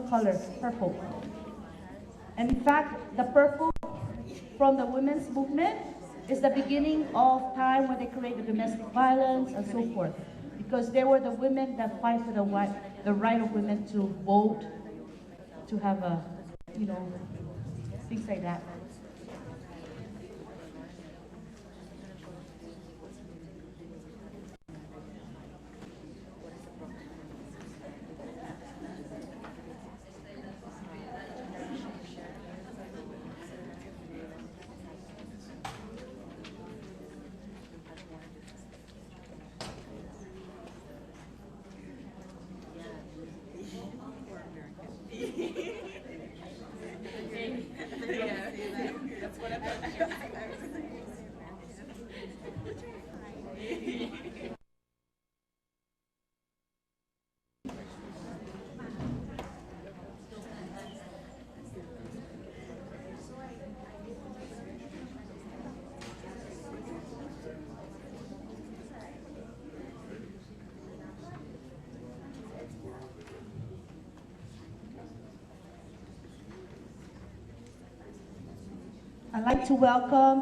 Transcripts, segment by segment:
color, purple. And in fact, the purple from the women's movement is the beginning of time when they created domestic violence and so forth. Because they were the women that fight for the right of women to vote, to have a, things like that. I'd like to welcome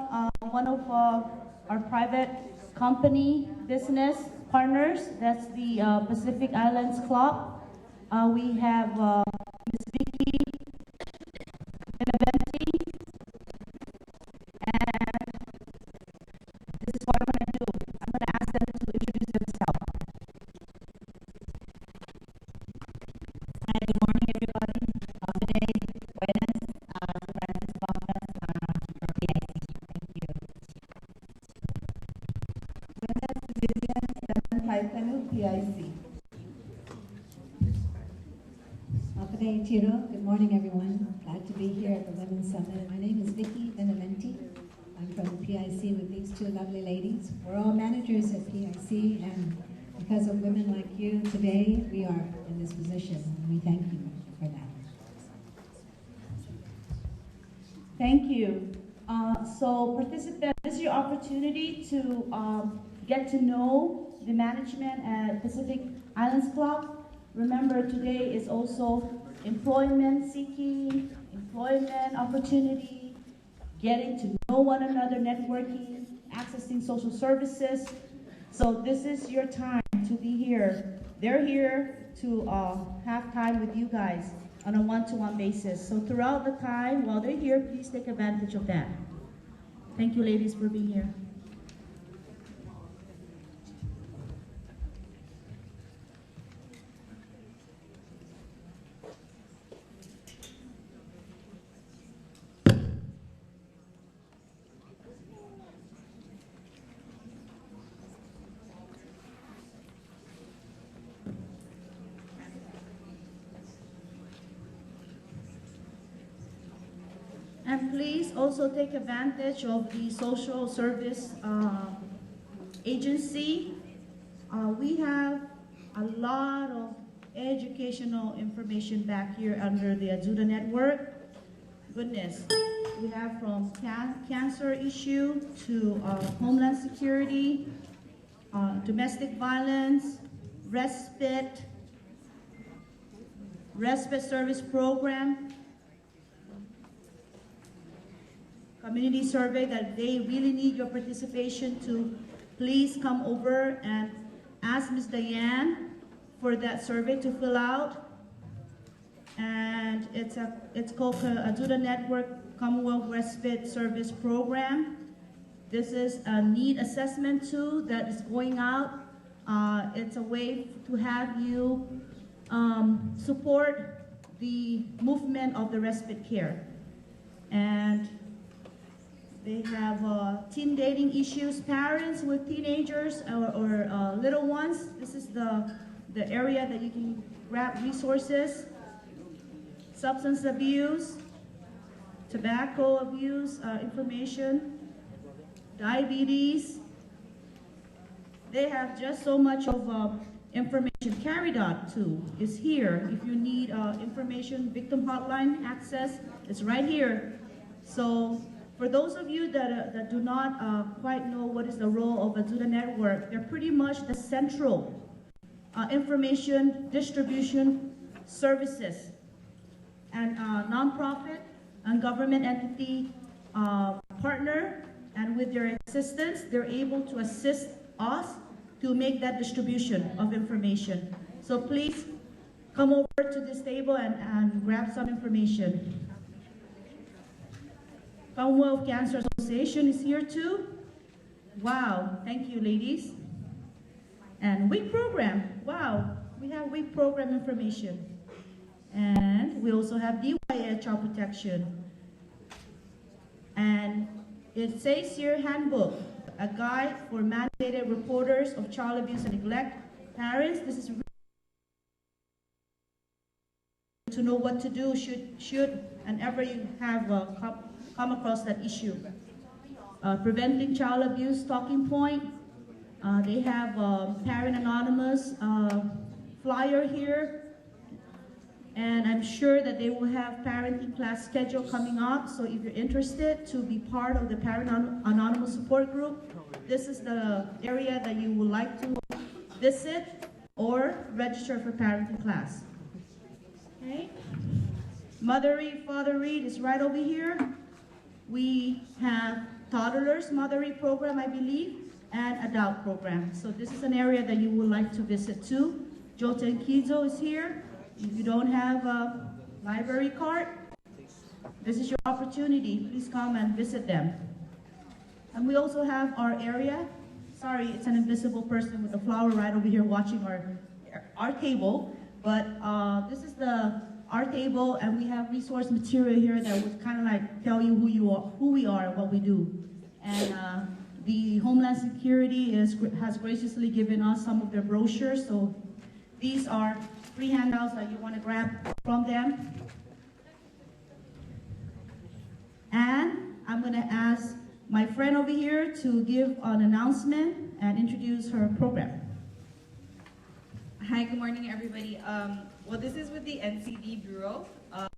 one of our private company business partners. That's the Pacific Islands Club. We have Ms. Vicky Benaventi, and this is what I'm going to do. I'm going to ask them to introduce themselves. Hi, good morning, everybody. Today, buenas, PIC. Good morning, everyone. Glad to be here at the Women's Summit. My name is Vicky Benaventi. I'm from PIC with these two lovely ladies. We're all managers at PIC, and because of women like you today, we are in this position, and we thank you for that. Thank you. So participants, this is your opportunity to get to know the management at Pacific Islands Club. Remember, today is also employment seeking, employment opportunity, getting to know one another, networking, accessing social services. So this is your time to be here. They're here to have time with you guys on a one-to-one basis. So throughout the time, while they're here, please take advantage of that. Thank you, ladies, for being here. And please also take advantage of the social service agency. We have a lot of educational information back here under the Ajuda network. Goodness, we have from cancer issue to homeland security, domestic violence, respite service program, community survey that they really need your participation to please come over and ask Ms. Diane for that survey to fill out. And it's called Ajuda Network Commonwealth Respite Service Program. This is a need assessment tool that is going out. It's a way to have you support the movement of the respite care. And they have teen dating issues, parents with teenagers or little ones. This is the area that you can grab resources. Substance abuse, tobacco abuse information, diabetes. They have just so much of information. CARIDOT too is here. If you need information, victim hotline access, it's right here. So for those of you that do not quite know what is the role of Ajuda Network, they're pretty much the central information distribution services and nonprofit and government entity partner, and with their assistance, they're able to assist us to make that distribution of information. So please come over to this table and grab some information. Commonwealth Cancer Association is here too. Wow, thank you, ladies. And WIC program, wow, we have WIC program information. And we also have DYA child protection. And it says here, handbook, a guide for mandated reporters of child abuse and neglect. Parents, this is to know what to do should and ever you have come across that issue. Preventing child abuse talking point. They have Parent Anonymous flyer here. And I'm sure that they will have parenting class schedule coming up. So if you're interested to be part of the Parent Anonymous support group, this is the area that you would like to visit or register for parenting class. Okay. Mother Read, Father Read is right over here. We have toddlers Mother Read program, I believe, and adult program. So this is an area that you would like to visit too. Jota and Kizo is here. If you don't have a library card, this is your opportunity. Please come and visit them. And we also have our area. Sorry, it's an invisible person with a flower right over here watching our table. But this is our table, and we have resource material here that would kind of like tell you who we are, and what we do. And the Homeland Security has graciously given us some of their brochures. So these are free handouts that you want to grab from them. And I'm going to ask my friend over here to give an announcement and introduce her program. Hi, good morning, everybody. Well, this is with the NCD Bureau,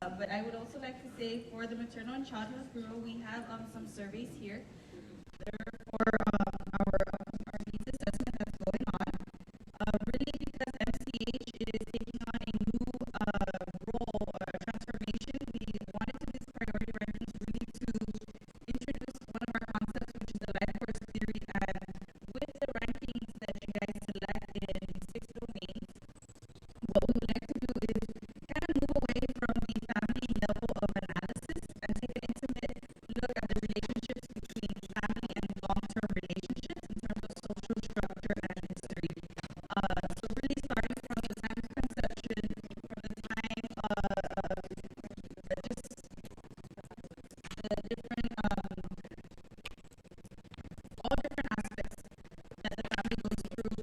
but I would also like to say for the Maternal and Child Health Bureau, we have some surveys here. They're for our needs assessment that's going on. Really, because MCH is taking on a new role, transformation, we wanted to do these priority rankings really to introduce one of our concepts, which is the life course theory. And with the rankings that you guys select in 6 domains, what we would like to do is kind of move away from the family level of analysis and take an intimate look at the relationships between family and long-term relationships in terms of social structure and history. So really starting from the time of conception, from the time just the different, all different aspects that the family goes through,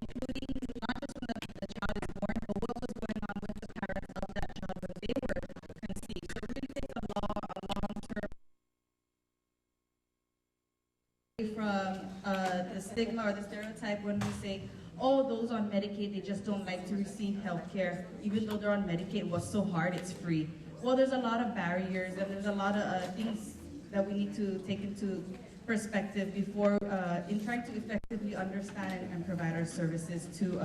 including not just when the child is born, but what was going on with the parents of that child when they were conceived. So it really takes a long-term from the stigma or the stereotype when we say, oh, those on Medicaid, they just don't like to receive health care. Even though they're on Medicaid, what's so hard, it's free. Well, there's a lot of barriers and there's a lot of things that we need to take into perspective before, in trying to effectively understand and provide our services to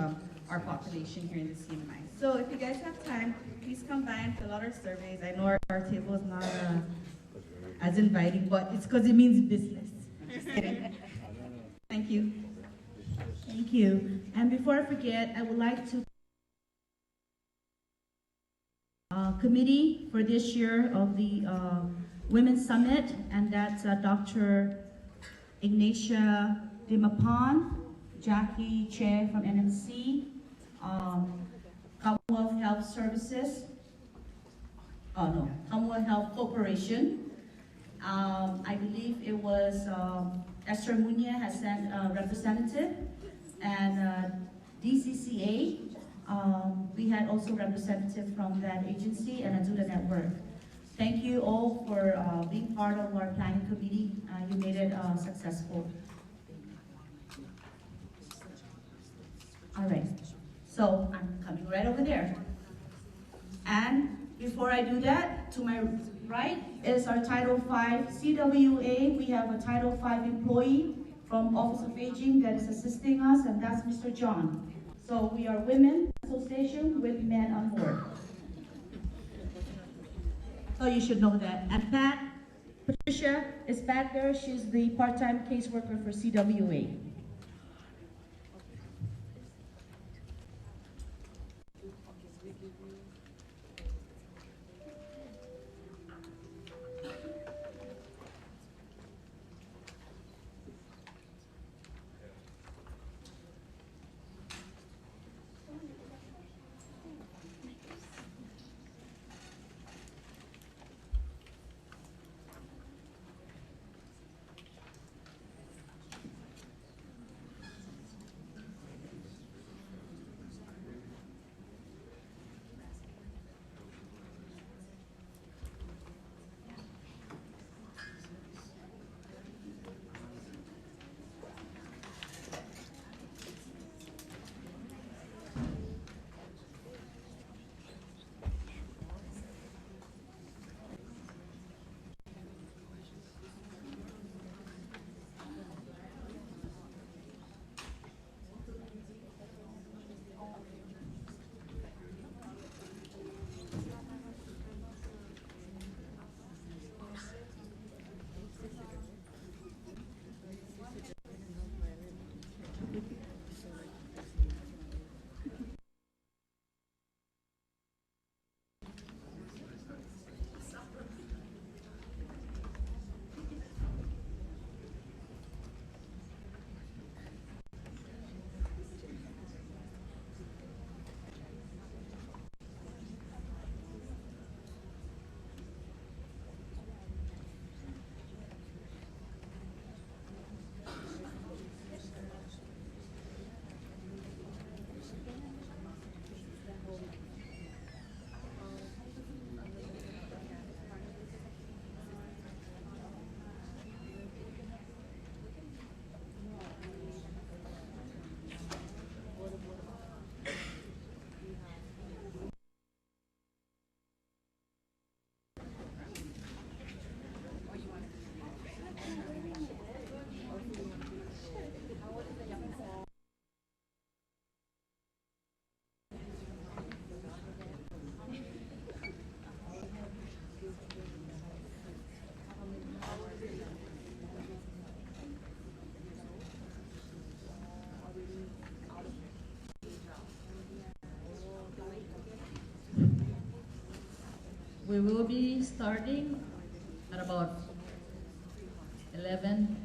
our population here in the CMI. So if you guys have time, please come by and fill out our surveys. I know our table is not as inviting, but it's because it means business. Just kidding. Thank you. Thank you. And before I forget, I would like to committee for this year of the Women's Summit, and that's Dr. Ignatia Dimapon, Jackie Che from NMC, Commonwealth Health Services, Commonwealth Health Corporation. I believe it was Esther Munya has sent a representative, and DCCA, we had also representative from that agency and Azula Network. Thank you all for being part of our planning committee. You made it successful. All right, so I'm coming right over there. And before I do that, to my right is our Title V CWA. We have a Title V employee from Office of Aging that is assisting us, and that's Mr. John. So we are Women Association with Men on Board. Oh, you should know that. And Patricia is back there. She's the part-time caseworker for CWA. We will be starting at about 11.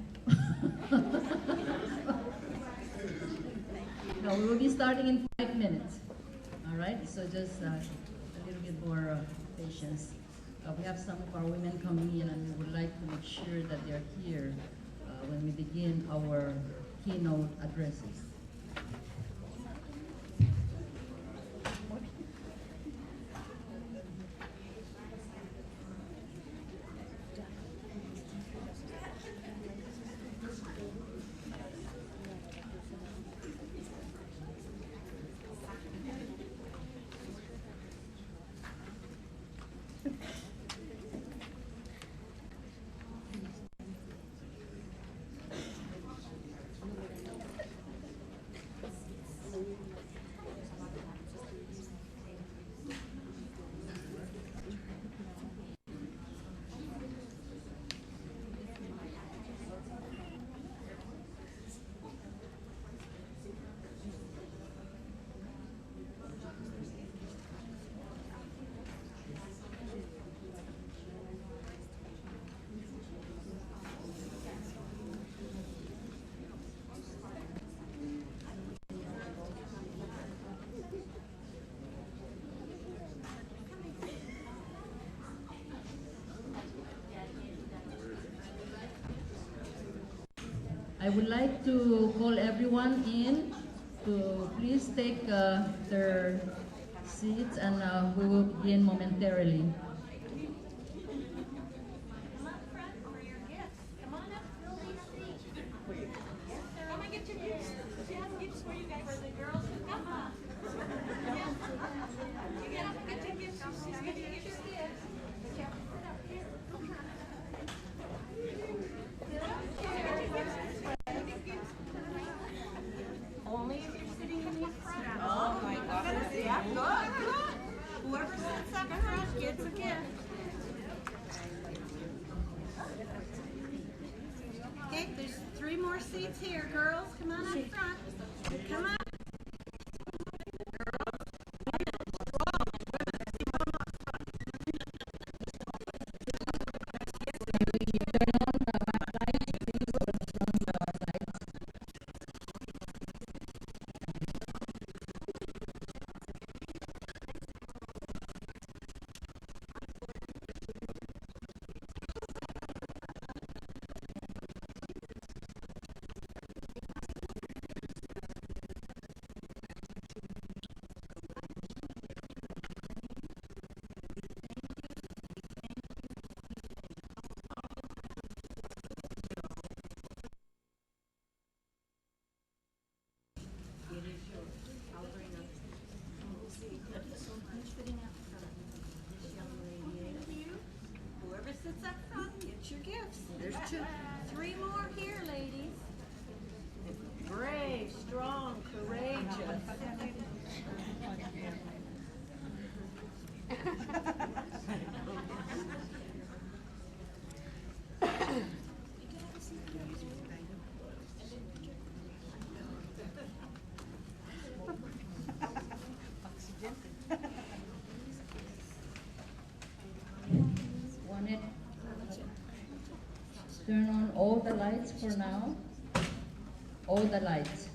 No, we will be starting in 5 minutes. All right, so just a little bit more patience. We have some of our women coming in, and we would like to make sure that they're here when we begin our keynote addresses. I would like to call everyone in to please take their seats, and we will begin momentarily. It's here, girls. Come on up front. Come on. Whoever sits up front, get your gifts. There's three more here, ladies. Brave, strong, courageous. Wanted turn on all the lights for now. All the lights.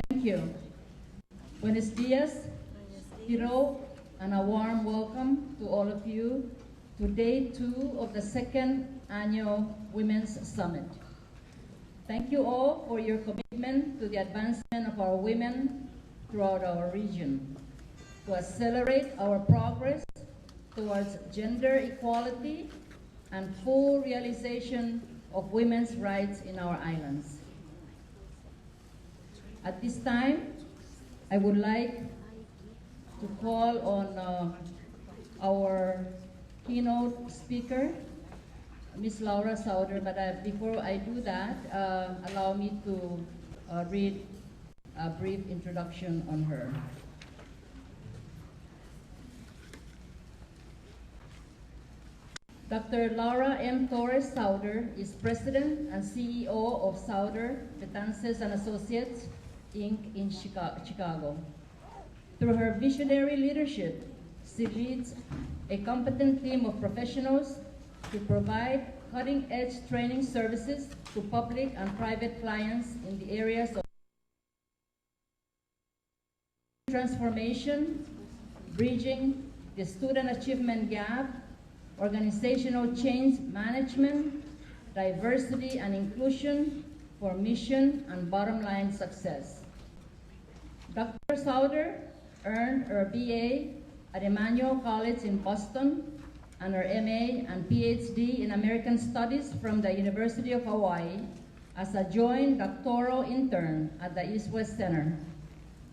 Thank you. Buenos dias, hello, and a warm welcome to all of you to day 2 of the second annual Women's Summit. Thank you all for your commitment to the advancement of our women throughout our region, to accelerate our progress towards gender equality and full realization of women's rights in our islands. At this time, I would like to call on our keynote speaker, Ms. Laura Sauder, but before I do that, allow me to read a brief introduction on her. Dr. Laura M. Torres Sauder is President and CEO of Sauder, Betances and Associates, Inc. in Chicago. Through her visionary leadership, she leads a competent team of professionals to provide cutting-edge training services to public and private clients in the areas of transformation, bridging the student achievement gap, organizational change management, diversity and inclusion for mission and bottom line success. Dr. Sauder earned her BA at Emmanuel College in Boston and her MA and PhD in American Studies from the University of Hawaii as a joint doctoral intern at the East-West Center.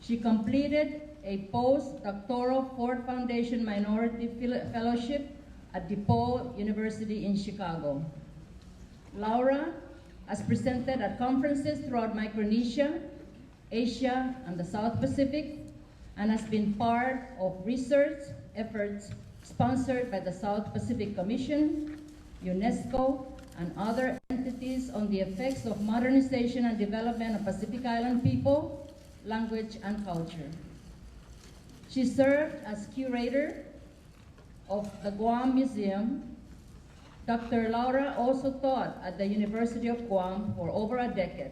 She completed a postdoctoral Ford Foundation Minority Fellowship at DePaul University in Chicago. Laura has presented at conferences throughout Micronesia, Asia, and the South Pacific, and has been part of research efforts sponsored by the South Pacific Commission, UNESCO, and other entities on the effects of modernization and development of Pacific Island people, language, and culture. She served as curator of the Guam Museum. Dr. Laura also taught at the University of Guam for over a decade.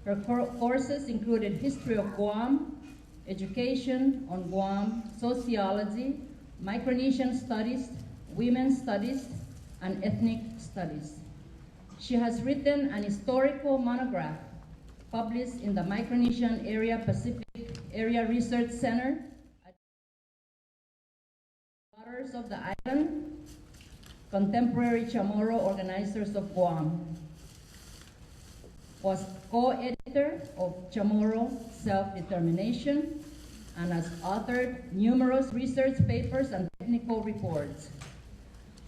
Her courses included history of Guam, education on Guam, sociology, Micronesian studies, women's studies, and ethnic studies. She has written an historical monograph published in the Micronesian Area Pacific Area Research Center at Daughters of the Island, Contemporary Chamorro Organizers of Guam. Was co-editor of Chamorro Self-Determination and has authored numerous research papers and technical reports.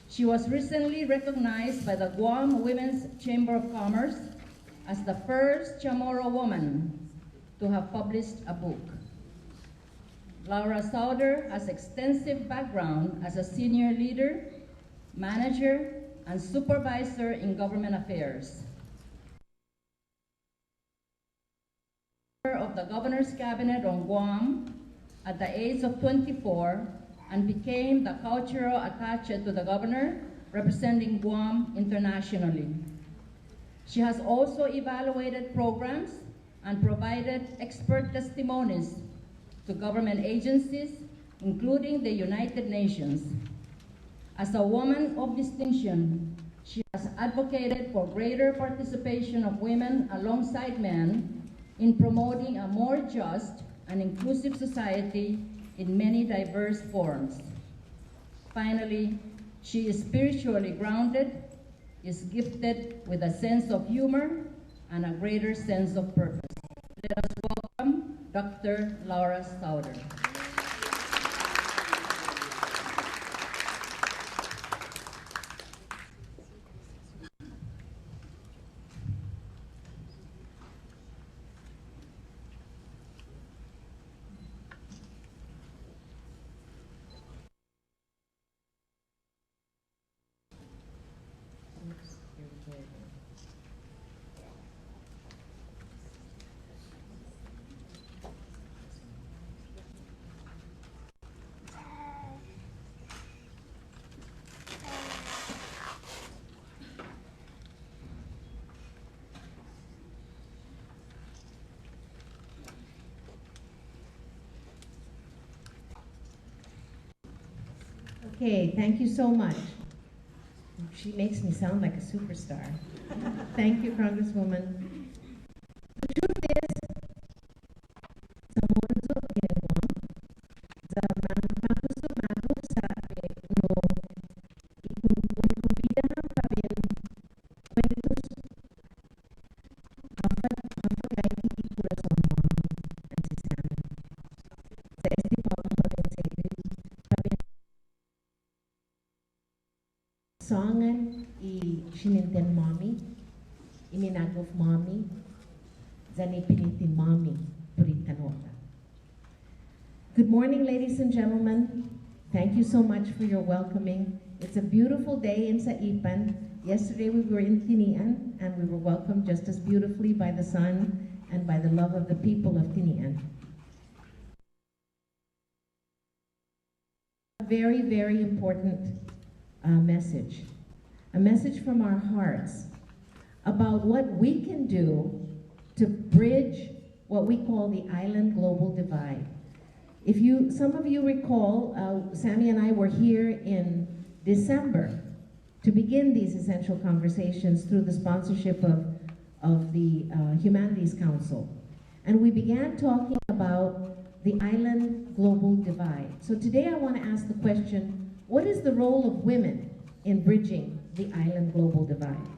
She was recently recognized by the Guam Women's Chamber of Commerce as the first Chamorro woman to have published a book. Laura Sauder has extensive background as a senior leader, manager, and supervisor in government affairs. Member of the Governor's Cabinet on Guam at the age of 24 and became the cultural attaché to the governor, representing Guam internationally. She has also evaluated programs and provided expert testimonies to government agencies, including the United Nations. As a woman of distinction, she has advocated for greater participation of women alongside men in promoting a more just and inclusive society in many diverse forms. Finally, she is spiritually grounded, is gifted with a sense of humor and a greater sense of purpose. Let us welcome Dr. Laura Sauder. Okay, thank you so much. She makes me sound like a superstar. Thank you, Congresswoman. The truth is, sa mundo ginagawa, sa matusumato sa akin, no, ikumbidahan pa rin kwentos kapag ay hindi corazon mo ang sisami. Sa estipado pa rin sa songan I shininten mommy, iminagov mommy, zani pinitin mommy, puritanota. Good morning, ladies and gentlemen. Thank you so much for your welcoming. It's a beautiful day in Saipan. Yesterday we were in Tinian and we were welcomed just as beautifully by the sun and by the love of the people of Tinian. A very, very important message. A message from our hearts about what we can do to bridge what we call the island global divide. Some of you recall, Sammy and I were here in December to begin these essential conversations through the sponsorship of the Humanities Council. And we began talking about the island global divide. So today I want to ask the question, what is the role of women in bridging the island global divide?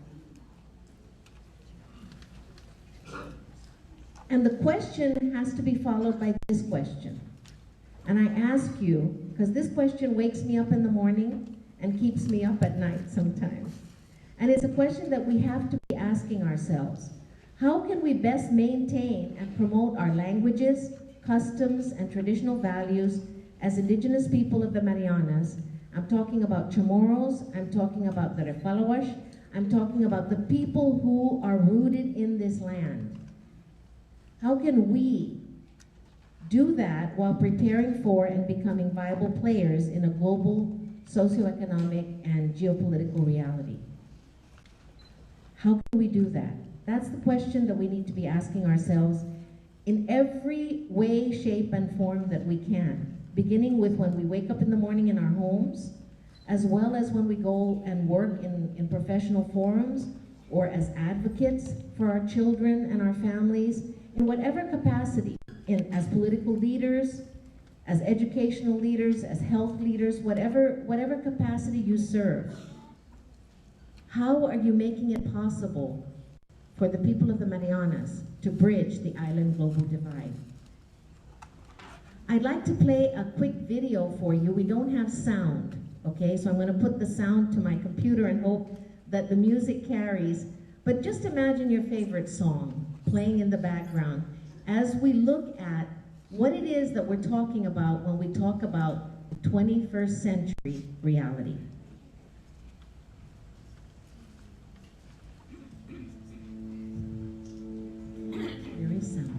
And the question has to be followed by this question. And I ask you, because this question wakes me up in the morning and keeps me up at night sometimes. And it's a question that we have to be asking ourselves. How can we best maintain and promote our languages, customs, and traditional values as indigenous people of the Marianas? I'm talking about Chamorros, I'm talking about the Refalawash, I'm talking about the people who are rooted in this land. How can we do that while preparing for and becoming viable players in a global socioeconomic and geopolitical reality? How can we do that? That's the question that we need to be asking ourselves in every way, shape, and form that we can, beginning with when we wake up in the morning in our homes, as well as when we go and work in professional forums, or as advocates for our children and our families, in whatever capacity, as political leaders, as educational leaders, as health leaders, whatever capacity you serve. How are you making it possible for the people of the Marianas to bridge the island global divide? I'd like to play a quick video for you. We don't have sound, okay? So I'm gonna put the sound to my computer and hope that the music carries. But just imagine your favorite song playing in the background as we look at what it is that we're talking about when we talk about the 21st century reality. Very simple.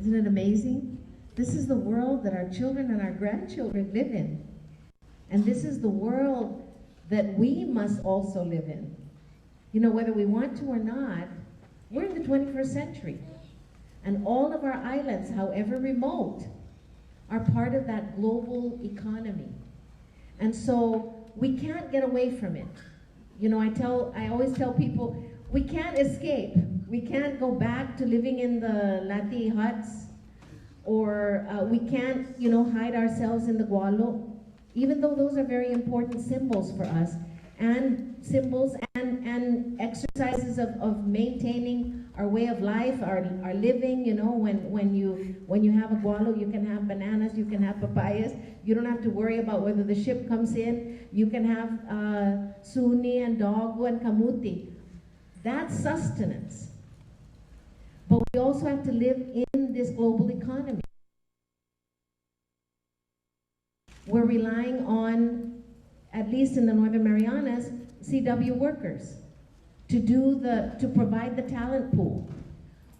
Isn't it amazing? This is the world that our children and our grandchildren live in. And this is the world that we must also live in. You know, whether we want to or not, we're in the 21st century. And all of our islands, however remote, are part of that global economy. And so we can't get away from it. You know, I always tell people, we can't escape. We can't go back to living in the Lati huts, or we can't, you know, hide ourselves in the gualo, even though those are very important symbols for us, and symbols and exercises of maintaining our way of life, our living. You know, when you have a gualo, you can have bananas, you can have papayas. You don't have to worry about whether the ship comes in. You can have suni and doggo and kamuti. That's sustenance. But we also have to live in this global economy. We're relying on, at least in the Northern Marianas, CW workers to provide the talent pool.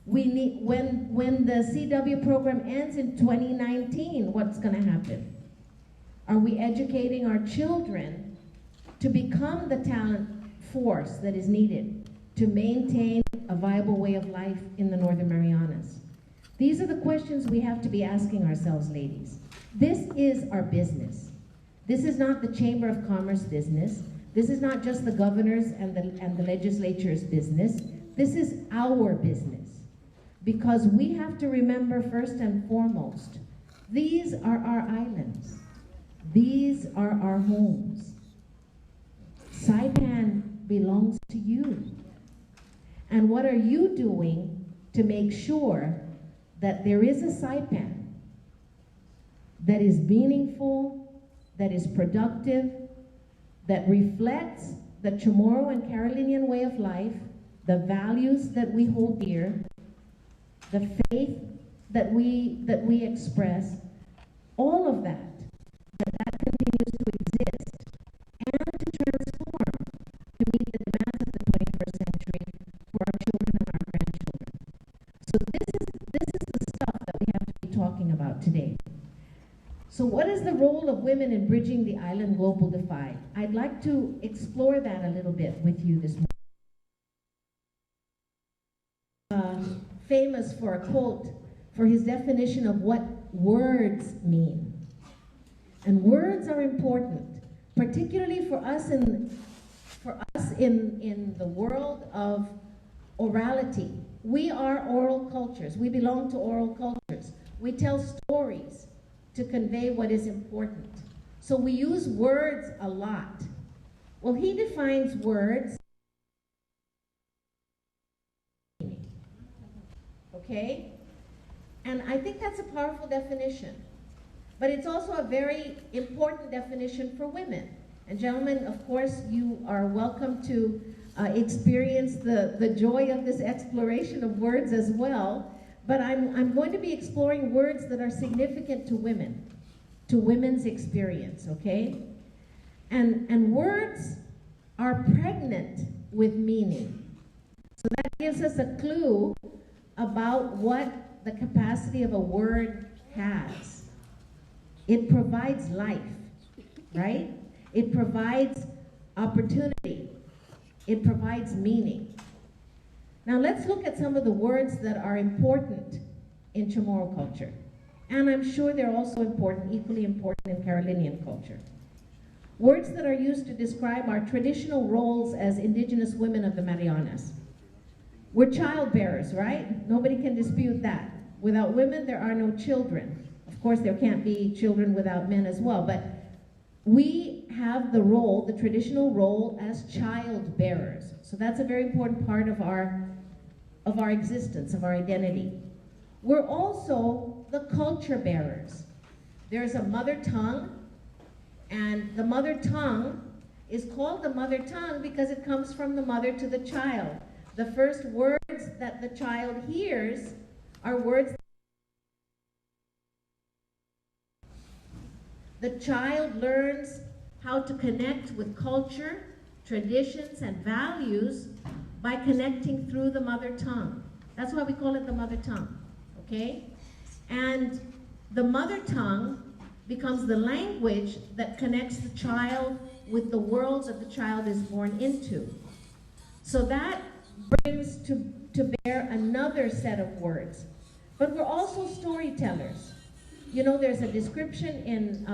We need, when the CW program ends in 2019, what's going to happen? Are we educating our children to become the talent force that is needed to maintain a viable way of life in the Northern Marianas? These are the questions we have to be asking ourselves, ladies. This is our business. This is not the Chamber of Commerce business. This is not just the governor's and the legislature's business. This is our business. Because we have to remember, first and foremost, these are our islands. These are our homes. Saipan belongs to you. And what are you doing to make sure that there is a Saipan that is meaningful, that is productive, that reflects the Chamorro and Carolinian way of life, the values that we hold dear, the faith that we express, all of that continues to exist and to transform to meet the demands of the 21st century for our children and our grandchildren. So this is the stuff that we have to be talking about today. So what is the role of women in bridging the island global divide? I'd like to explore that a little bit with you this morning. Famous for a quote for his definition of what words mean. And words are important, particularly for us in the world of orality. We are oral cultures. We belong to oral cultures. We tell stories to convey what is important. So we use words a lot. Well, he defines words, okay? And I think that's a powerful definition. But it's also a very important definition for women. And gentlemen, of course, you are welcome to experience the joy of this exploration of words as well. But I'm going to be exploring words that are significant to women, to women's experience, okay? And words are pregnant with meaning. So that gives us a clue about what the capacity of a word has. It provides life, right? It provides opportunity. It provides meaning. Now let's look at some of the words that are important in Chamorro culture. And I'm sure they're also important, equally important in Carolinian culture. Words that are used to describe our traditional roles as indigenous women of the Marianas. We're childbearers, right? Nobody can dispute that. Without women, there are no children. Of course, there can't be children without men as well, but we have the role, the traditional role as child bearers. So that's a very important part of our existence, of our identity. We're also the culture bearers. There's a mother tongue, and the mother tongue is called the mother tongue because it comes from the mother to the child. The first words that the child hears are words. The child learns how to connect with culture, traditions, and values by connecting through the mother tongue. That's why we call it the mother tongue, okay? And the mother tongue becomes the language that connects the child with the world that the child is born into. So that brings to bear another set of words. But we're also storytellers. You know, there's a description in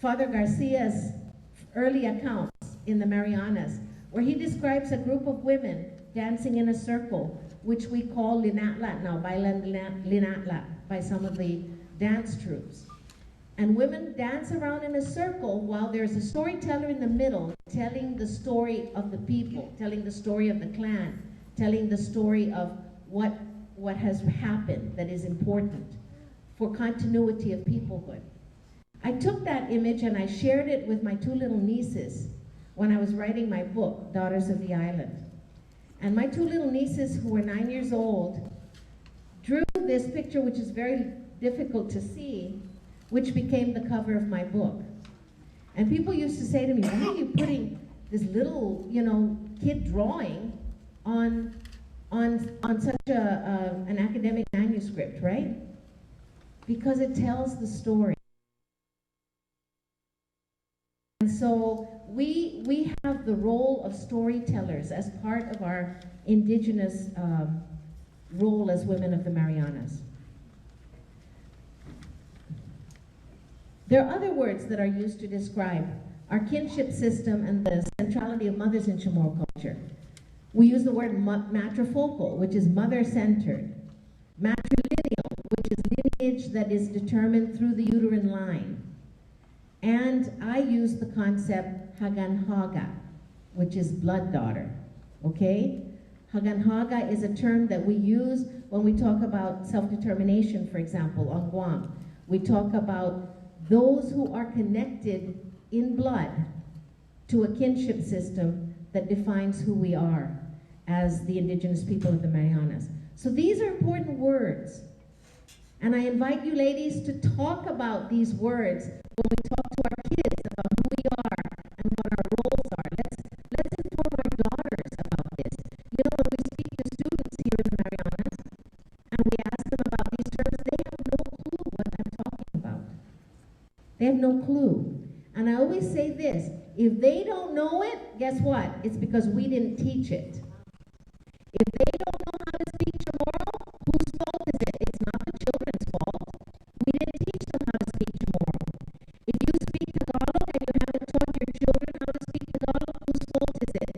Father Garcia's early accounts in the Marianas, where he describes a group of women dancing in a circle, which we call linatlat now, bailan linatlat, by some of the dance troupes. And women dance around in a circle while there's a storyteller in the middle telling the story of the people, telling the story of the clan, telling the story of what has happened that is important for continuity of peoplehood. I took that image and I shared it with my two little nieces when I was writing my book, Daughters of the Island. And my two little nieces, who were 9 years old, drew this picture, which is very difficult to see, which became the cover of my book. And people used to say to me, why are you putting this little, kid drawing on such an academic manuscript, right? Because it tells the story. And so we have the role of storytellers as part of our indigenous role as women of the Marianas. There are other words that are used to describe our kinship system and the centrality of mothers in Chamorro culture. We use the word matrifocal, which is mother-centered. Matrilineal, which is lineage that is determined through the uterine line. And I use the concept haganhaga, which is blood daughter, okay? Haganhaga is a term that we use when we talk about self-determination, for example, on Guam. We talk about those who are connected in blood to a kinship system that defines who we are as the indigenous people of the Marianas. So these are important words. And I invite you ladies to talk about these words when we talk to our kids about who we are and what our roles are. Let's inform our daughters about this. You know, when we speak to students here in the Marianas and we ask them about these terms, they have no clue what I'm talking about. They have no clue. And I always say this, if they don't know it, guess what? It's because we didn't teach it. If they don't know how to speak Chamorro, whose fault is it? It's not the children's fault. We didn't teach them how to speak Chamorro. If you speak Tagalog and you haven't taught your children how to speak Tagalog, whose fault is it?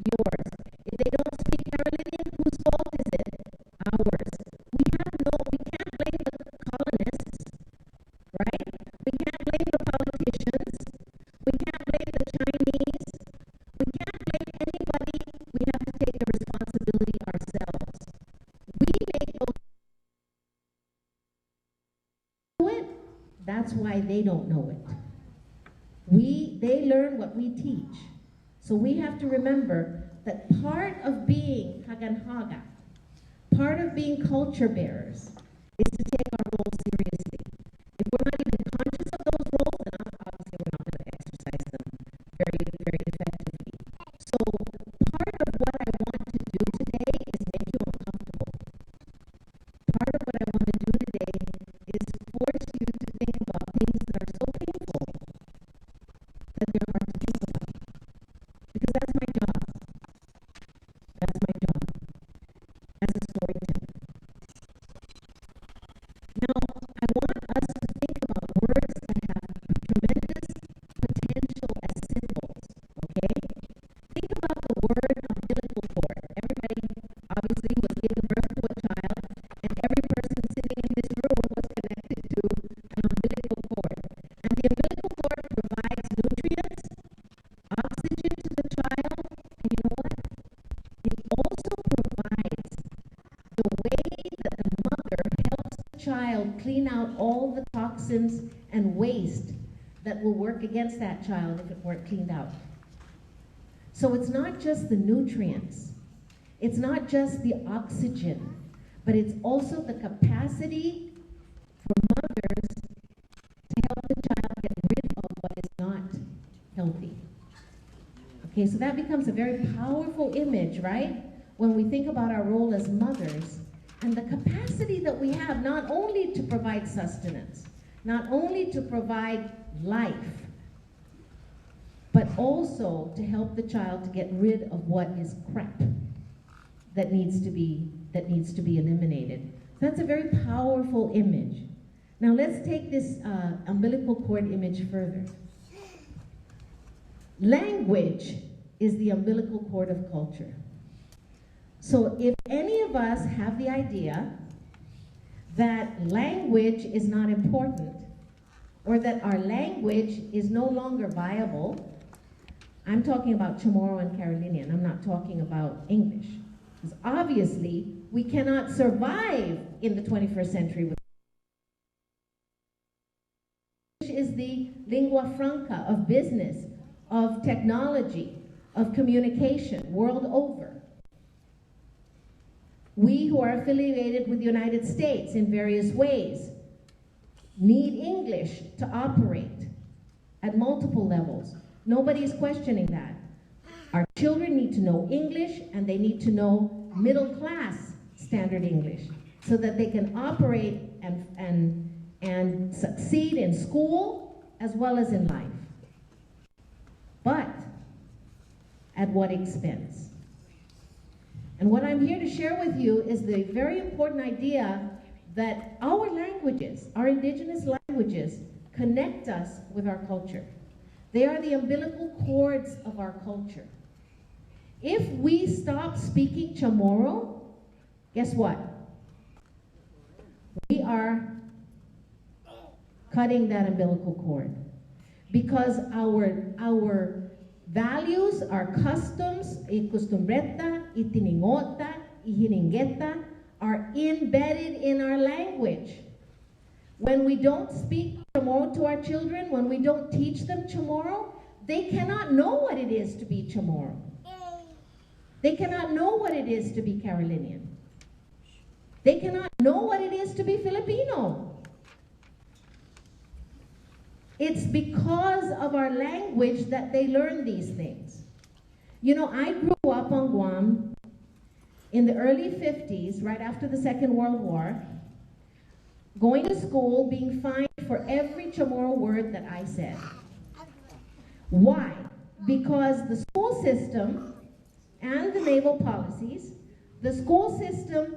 Yours. If they don't speak Carolinian, whose fault is it? Ours. We can't blame the colonists, right? We can't blame the politicians. We can't blame the Chinese. We can't blame anybody. We have to take the responsibility ourselves. We make those do it. That's why they don't know it. They learn what we teach. So we have to remember that part of being Haganhaga, part of being culture bearers, is to take our role seriously. If we're not even conscious of those roles, then obviously we're not going to exercise them very, very effectively. So part of what I want to do today is make you uncomfortable. Part of what I want to do today is force you to think about things that are so painful that they're hard to think about. Because that's my job. That's my job as a storyteller. Now, I want us to think about words that have tremendous potential as symbols, okay? Think about the word umbilical cord. Everybody obviously was giving birth to a child, and every person sitting in this room was connected to an umbilical cord. And the umbilical cord provides nutrients, oxygen to the child, and you know what? It also provides the way that the mother helps the child clean out all the toxins and waste that will work against that child if it weren't cleaned out. So it's not just the nutrients, it's not just the oxygen, but it's also the capacity for mothers to help the child get rid of what is not healthy. Okay, so that becomes a very powerful image, right? When we think about our role as mothers and the capacity that we have not only to provide sustenance, not only to provide life, but also to help the child to get rid of what is crap that needs to be eliminated. That's a very powerful image. Now let's take this umbilical cord image further. Language is the umbilical cord of culture. So if any of us have the idea that language is not important, or that our language is no longer viable, I'm talking about Chamorro and Carolinian, I'm not talking about English. Because obviously, we cannot survive in the 21st century with English is the lingua franca of business, of technology, of communication, world over. We who are affiliated with the United States in various ways need English to operate at multiple levels. Nobody's questioning that. Our children need to know English, and they need to know middle class standard English so that they can operate and succeed in school as well as in life. But at what expense? And what I'm here to share with you is the very important idea that our languages, our indigenous languages, connect us with our culture. They are the umbilical cords of our culture. If we stop speaking Chamorro, guess what? We are cutting that umbilical cord. Because our values, our customs, costumbreta, itiningota, ihiningeta, are embedded in our language. When we don't speak Chamorro to our children, when we don't teach them Chamorro, they cannot know what it is to be Chamorro. They cannot know what it is to be Carolinian. They cannot know what it is to be Filipino. It's because of our language that they learn these things. You know, I grew up on Guam in the early 50s, right after the Second World War, going to school, being fined for every Chamorro word that I said. Why? Because the school system and the naval policies, the school system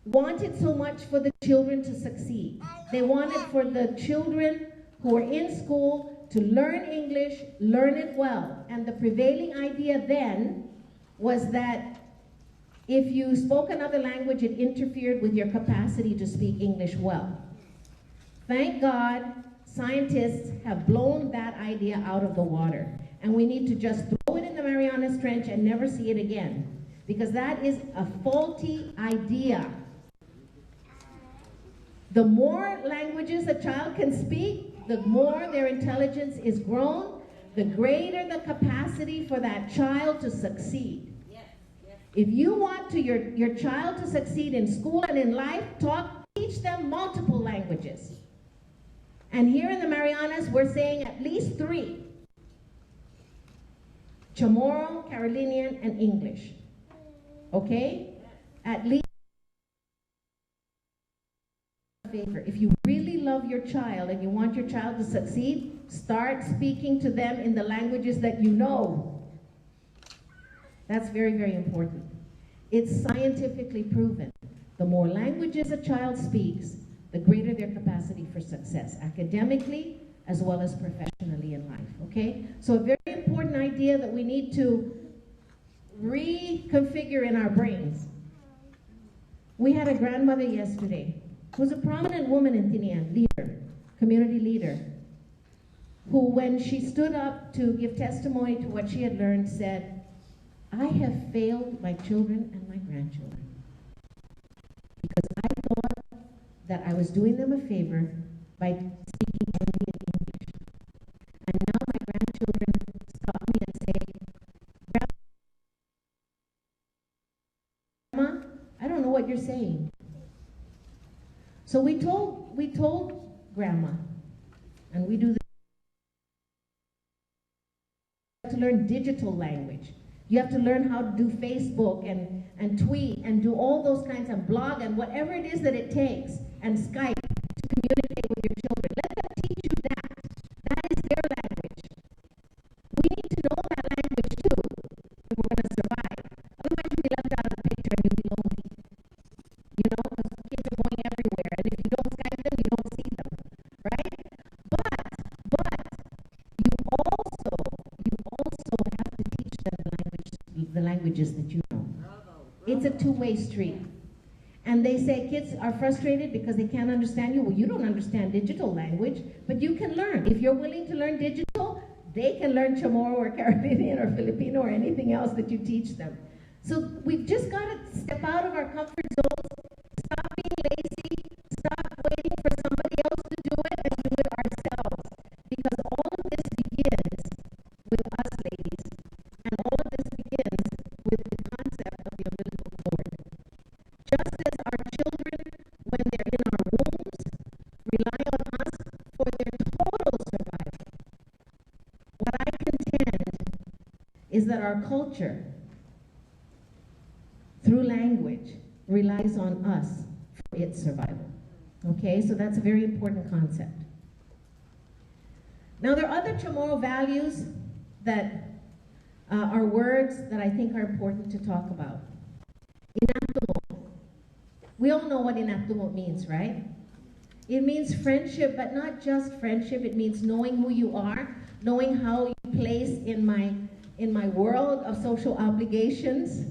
wanted so much for the children to succeed. They wanted for the children who are in school to learn English, learn it well. And the prevailing idea then was that if you spoke another language, it interfered with your capacity to speak English well. Thank God, scientists have blown that idea out of the water. And we need to just throw it in the Marianas Trench and never see it again. Because that is a faulty idea. The more languages a child can speak, the more their intelligence is grown, the greater the capacity for that child to succeed. If you want your child to succeed in school and in life, teach them multiple languages. And here in the Marianas, we're saying at least 3. Chamorro, Carolinian, and English. Okay? At least. Favor. If you really love your child and you want your child to succeed, start speaking to them in the languages that you know. That's very, very important. It's scientifically proven. The more languages a child speaks, the greater their capacity for success, academically as well as professionally in life, okay? So a very important idea that we need to reconfigure in our brains. We had a grandmother yesterday who's a prominent woman in Tinian, leader, community leader, who when she stood up to give testimony to what she had learned said, I have failed my children and my grandchildren because I thought that I was doing them a favor by speaking only in English. And now my grandchildren stop me and say, Grandma, I don't know what you're saying. So we told Grandma, and we do this, to learn digital language. You have to learn how to do Facebook and tweet and do all those kinds of blog and whatever it is that it takes, and Skype to communicate with your children. Let them teach you that. That is their language. We need to know that language too if we're going to survive. Otherwise you'll be left out of the picture and you'll be lonely. You know, because kids are going everywhere, and if you don't Skype them, you don't see them, right? But you also have to teach them the languages that you know. It's a two-way street. And they say kids are frustrated because they can't understand you. Well, you don't understand digital language, but you can learn. If you're willing to learn digital, they can learn Chamorro or Carolinian or Filipino or anything else that you teach them. So we've just got to step out of our comfort zones, stop being lazy, stop waiting for somebody else to do it, and do it ourselves. Because all of this begins with us ladies, and all of this begins with the concept of the umbilical cord. Just as our children, when they're in our wombs, rely on us for their total survival, what I contend is that our culture, through language, relies on us for its survival. Okay, so that's a very important concept. Now there are other Chamorro values that are words that I think are important to talk about. Inatumo. We all know what inatumo means, right? It means friendship, but not just friendship. It means knowing who you are, knowing how you place in my world of social obligations.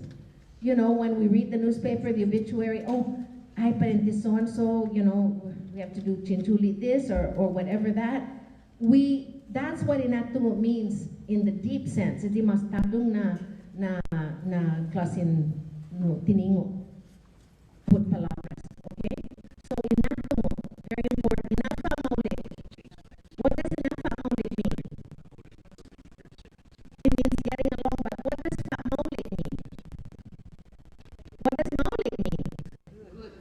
You know, when we read the newspaper, the obituary, oh, ay parente so-and-so, you know, we have to do chintuli this or whatever that. That's what inatumo means in the deep sense. Hindi mas tadong na klasin tiningo. Put palabras, okay? So inatumo, very important. Inafa mauli. What does inafa mauli mean? It means getting along, but what does fa mauli mean? What does maulik mean?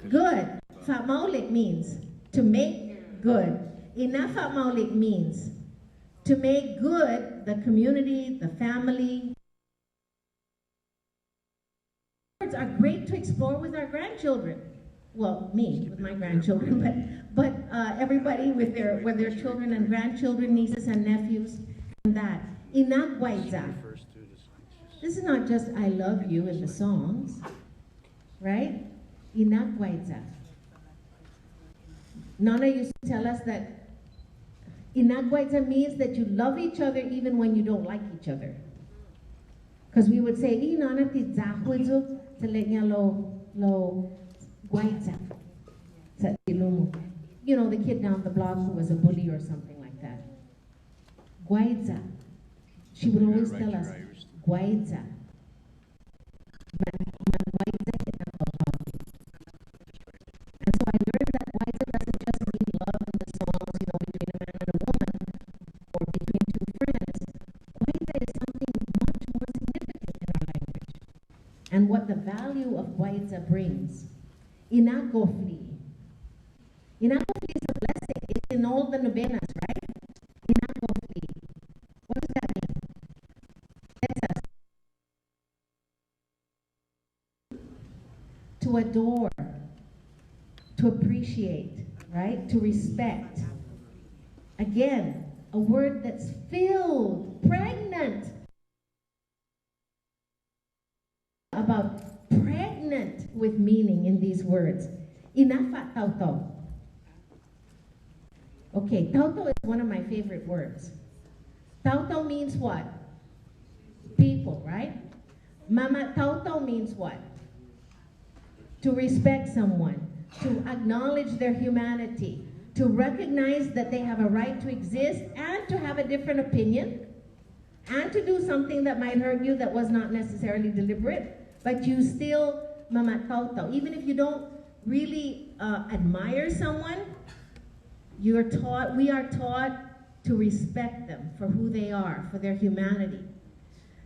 Good. Fa maulik means to make good. Inafa maulik means to make good the community, the family. Words are great to explore with our grandchildren. Well, me, with my grandchildren, but everybody with their children and grandchildren, nieces and nephews, and that. Inagwaiza. This is not just I love you in the songs, right? Inagwaiza. Nana used to tell us that inagwaiza means that you love each other even when you don't like each other. Because we would say, Nana ti zahuizu telenya lo guaiza. You know, the kid down the block who was a bully or something like that. Guaiza. She would always tell us, guaiza. And so I learned that guaiza doesn't just mean love in the songs, you know, between a man and a woman, or between two friends. Guaiza is something much more significant in our language. And what the value of guaiza brings. Inagofli. Inagofli is a blessing. It's in all the novenas, right? Inagofli. What does that mean? That's us. To adore, to appreciate, right? To respect. Again, a word that's filled, pregnant, pregnant with meaning in these words. Inafa tauto. Okay, tauto is one of my favorite words. Tauto means what? People, right? Mama tauto means what? To respect someone, to acknowledge their humanity, to recognize that they have a right to exist and to have a different opinion, and to do something that might hurt you that was not necessarily deliberate, but you still mama tauto. Even if you don't really admire someone, we are taught to respect them for who they are, for their humanity.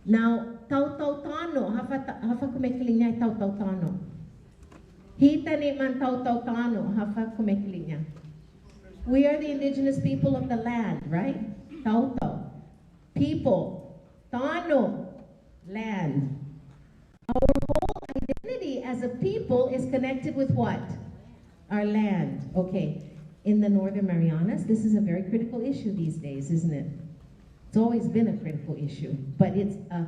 Now, tauto tano, hafa kumekiling niya tauto tano. Hita ni man tauto tano, hafa kumekiling niya. We are the indigenous people of the land, right? Tauto. People. Tano. Land. Our whole identity as a people is connected with what? Our land. Okay. In the Northern Marianas, this is a very critical issue these days, isn't it? It's always been a critical issue, but it's a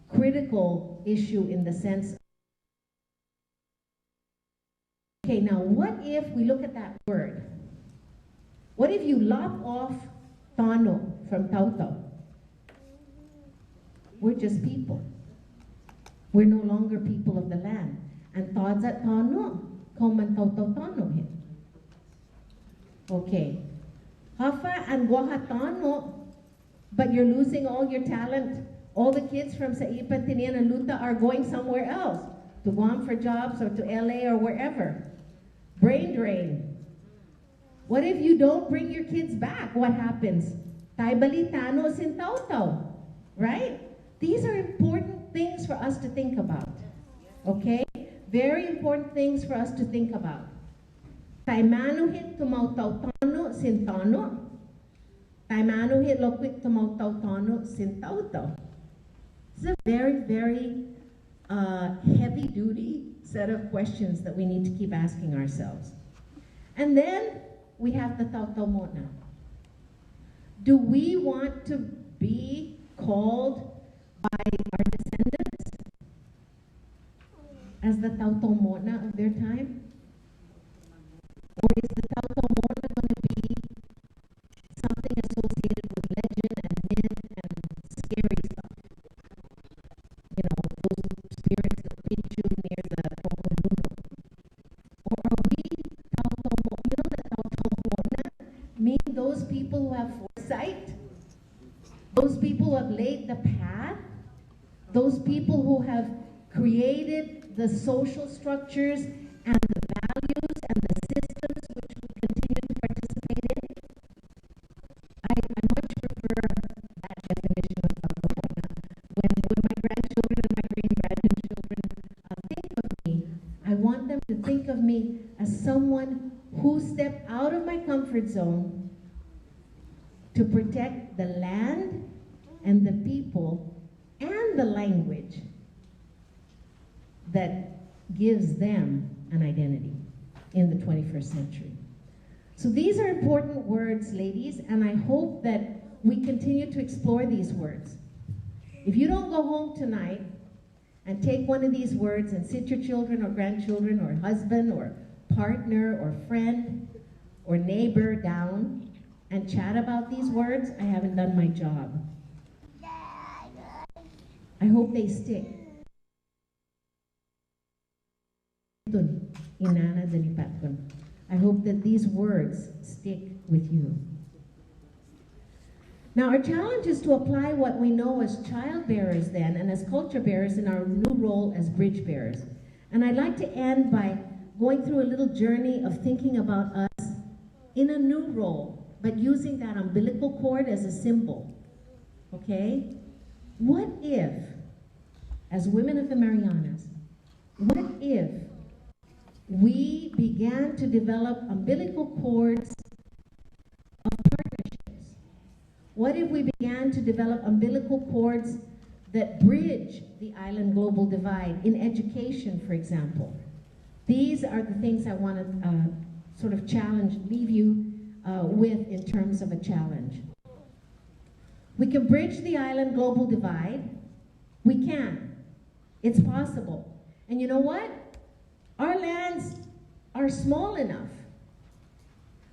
critical issue in the sense. Okay, now what if we look at that word? What if you lop off tano from tauto? We're just people. We're no longer people of the land. And tadza tano, koman tauto tano him. Okay. Hafa and wahatano, but you're losing all your talent. All the kids from Saipa, Tinian, and Luta are going somewhere else, to Guam for jobs or to LA or wherever. Brain drain. What if you don't bring your kids back? What happens? Taibalitano sin tauto, right? These are important things for us to think about, okay? Very important things for us to think about. Taimanuhit tumautautano sin tano. Taimanuhit lokwit tumautautano sin tauto. This is a very, very heavy-duty set of questions that we need to keep asking ourselves. And then we have the tauto mona. Do we want to be called by our descendants as the tauto mona of their time? Or is the tauto mona going to be something associated with legend and myth and scary stuff? You know, those spirits that pinch you near the Tongkonuno. Or are we tauto mona? You know that tauto mona mean those people who have foresight? Those people who have laid the path? Those people who have created the social structures and the values and the systems which we continue to participate in? I much prefer that definition of Tautomona. When my grandchildren and my great-grandchildren think of me, I want them to think of me as someone who stepped out of my comfort zone to protect the land and the people and the language that gives them an identity in the 21st century. So these are important words, ladies, and I hope that we continue to explore these words. If you don't go home tonight and take one of these words and sit your children or grandchildren or husband or partner or friend or neighbor down and chat about these words, I haven't done my job. I hope they stick. I hope that these words stick with you. Now, our challenge is to apply what we know as child bearers then and as culture bearers in our new role as bridge bearers. And I'd like to end by going through a little journey of thinking about us in a new role, but using that umbilical cord as a symbol. Okay? What if, as women of the Marianas, what if we began to develop umbilical cords of partnerships? What if we began to develop umbilical cords that bridge the island global divide in education, for example? These are the things I want to sort of leave you with in terms of a challenge. We can bridge the island global divide. We can. It's possible. And you know what? Our lands are small enough.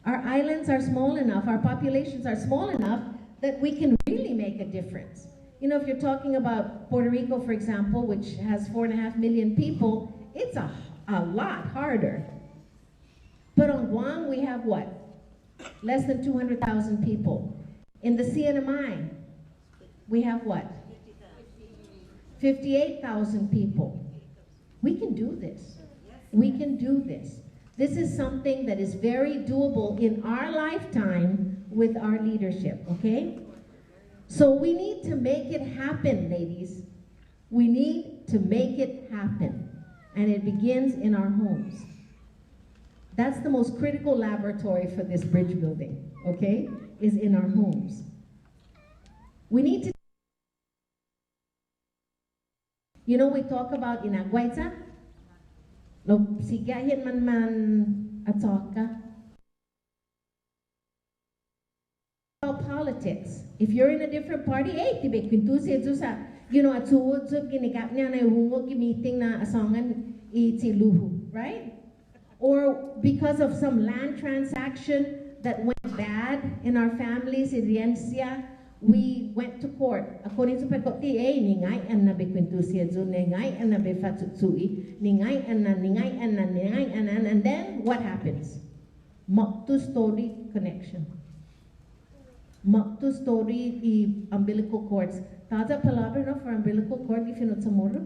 Our islands are small enough. Our populations are small enough that we can really make a difference. You know, if you're talking about Puerto Rico, for example, which has 4.5 million people, it's a lot harder. But on Guam, we have what? Less than 200,000 people. In the CNMI, we have what? 58,000 people. We can do this. We can do this. This is something that is very doable in our lifetime with our leadership, okay? So we need to make it happen, ladies. We need to make it happen. And it begins in our homes. That's the most critical laboratory for this bridge building, okay? Is in our homes. We need to, you know, we talk about inagwaita. Lo sigahin man ataka. About politics. If you're in a different party, hey, tibe kwintu sa, you know, atuod so ginikap niya na hungog meeting na asangan itiluhu, right? Or because of some land transaction that went bad in our families, in we went to court. According to Pekoti, ningay an na bekwintu siya zo, ningay an na befatsui, ningay an na, and then what happens? Maktu story connection. Maktu story the umbilical cords. Taza palabra no for umbilical cord if you know tomorrow.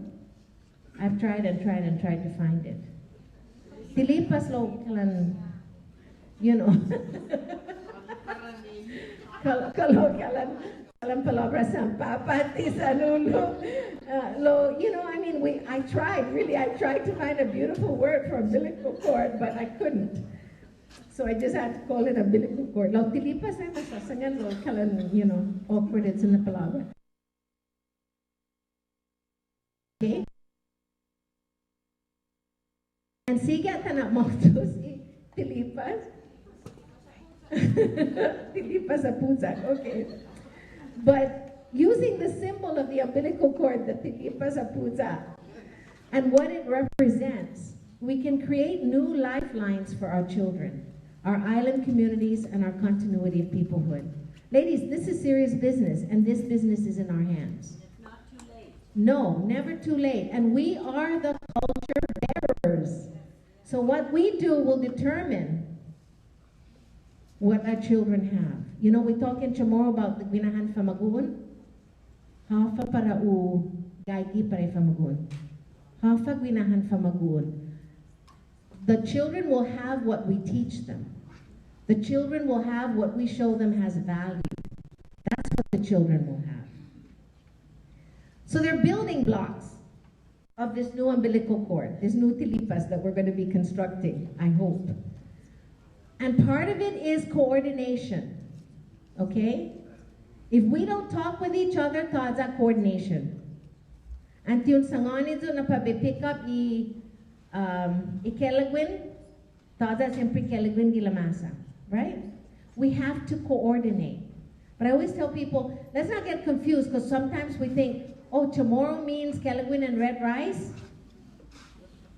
I've tried and tried and tried to find it. Tilipas lo kalan, you know. Kalan palabra sampapati sanulo. Lo, you know, I mean, I tried to find a beautiful word for umbilical cord, but I couldn't. So I just had to call it umbilical cord. Lo tilipas na masasangan lo kalan, you know, awkward it's in the palabra. Okay? And siga tanak mautos tilipas. Tilipas sa pusak, okay. But using the symbol of the umbilical cord, the tilipas sa pusak, and what it represents, we can create new lifelines for our children, our island communities, and our continuity of peoplehood. Ladies, this is serious business, and this business is in our hands. It's not too late. No, never too late. And we are the culture bearers. So what we do will determine what our children have. You know, we talk in Chamorro about the Gwinahan Famagun. Hafa para u gaigi para Famagun. Hafa Gwinahan Famagun. The children will have what we teach them. The children will have what we show them has value. That's what the children will have. So they're building blocks of this new umbilical cord, this new tilipas that we're going to be constructing, I hope. And part of it is coordination, okay? If we don't talk with each other, taza coordination. And yung sangani do na pick up i kelagwin, taza siyempre kelagwin gilamasa. right? We have to coordinate. But I always tell people, let's not get confused, because sometimes we think, oh, tomorrow means Kelaguen and red rice,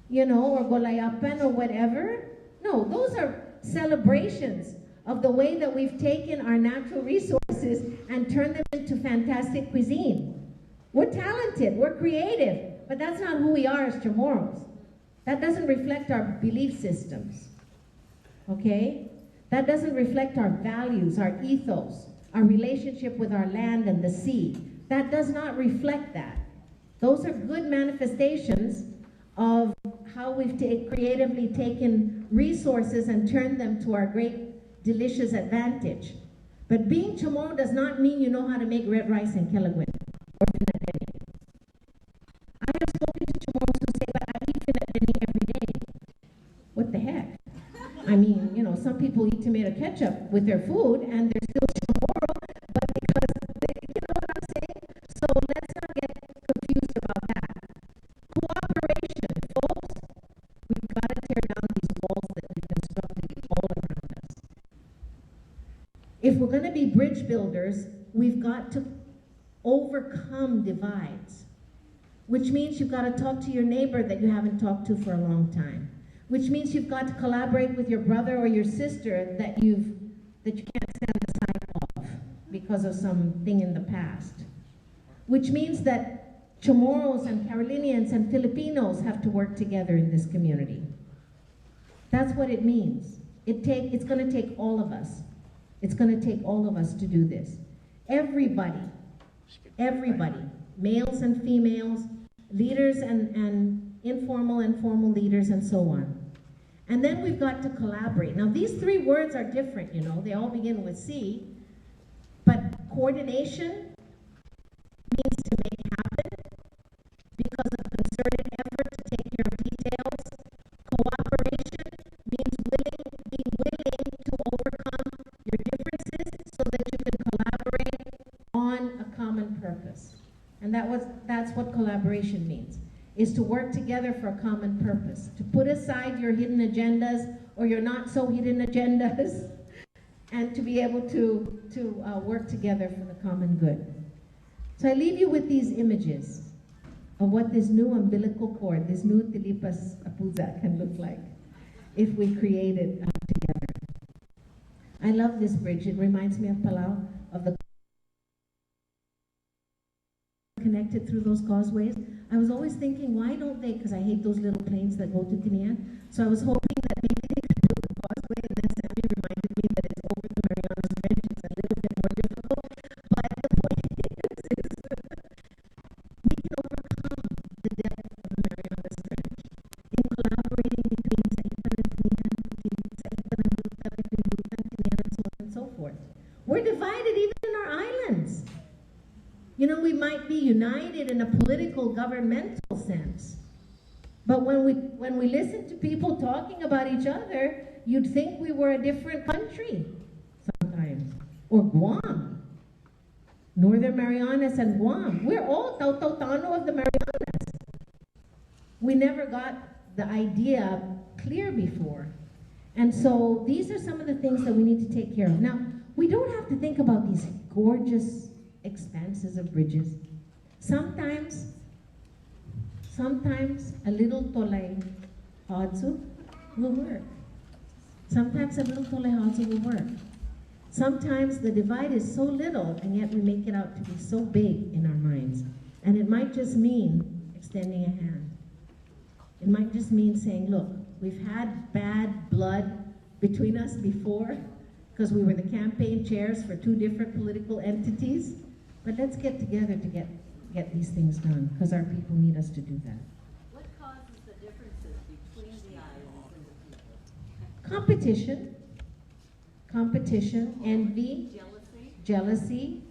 you know, or golayapan or whatever. No, those are celebrations of the way that we've taken our natural resources and turned them into fantastic cuisine. We're talented, we're creative, but that's not who we are as Chamorros. That doesn't reflect our belief systems, okay? That doesn't reflect our values, our ethos, our relationship with our land and the sea. That does not reflect that. Those are good manifestations of how we've creatively taken resources and turned them to our great, delicious advantage. But being Chamorro does not mean you know how to make red rice and Kelaguen or finadeni. I have spoken to Chamorros who say, but I eat finadeni every day. What the heck? I mean, you know, some people eat tomato ketchup with their food and they're still Chamorro, but because, you know what I'm saying? So let's not get confused about that. Cooperation, folks. We've got to tear down these walls that we've constructed all around us. If we're going to be bridge builders, we've got to overcome divides, which means you've got to talk to your neighbor that you haven't talked to for a long time, which means you've got to collaborate with your brother or your sister that you can't stand the sight of because of something in the past, which means that Chamorros and Carolinians and Filipinos have to work together in this community. That's what it means. It's going to take all of us. It's going to take all of us to do this. Everybody, males and females, leaders and informal and formal leaders and so on. And then we've got to collaborate. Now these three words are different, you know, they all begin with C, but coordination means to make happen because of concerted effort to take care of details. Cooperation means being willing to overcome your differences so that you can collaborate on a common purpose. And that's what collaboration means, is to work together for a common purpose, to put aside your hidden agendas or your not so hidden agendas and to be able to work together for the common good. So I leave you with these images of what this new umbilical cord, this new Tilipas Apuza can look like if we create it together. I love this bridge. It reminds me of Palau, of the connected through those causeways. I was always thinking, why don't they, because I hate those little planes that go to Tinian, so I was hoping that maybe they could build a causeway, and then Sammy reminded me that it's over the Marianas Trench. It's a little bit more difficult, but the point is we can overcome the depth of the Marianas Trench in collaborating between Saipan and Tinian, between Saipan and Luta, between Luta and Tinian, and so on and so forth. We're divided even in our islands. You know, we might be united in a political, governmental sense, but when we listen to people talking about each other, you'd think we were a different country sometimes. Or Guam, Northern Marianas and Guam. We're all Tautano of the Marianas. We never got the idea clear before. And so these are some of the things that we need to take care of. Now, we don't have to think about these gorgeous expanses of bridges. Sometimes a little tolay hadzu will work. Sometimes a little tolay hadzu will work. Sometimes the divide is so little and yet we make it out to be so big in our minds. And it might just mean extending a hand. It might just mean saying, look, we've had bad blood between us before because we were the campaign chairs for two different political entities. But let's get together to get these things done, because our people need us to do that. What causes the differences between the islands and the people? Competition, envy, jealousy.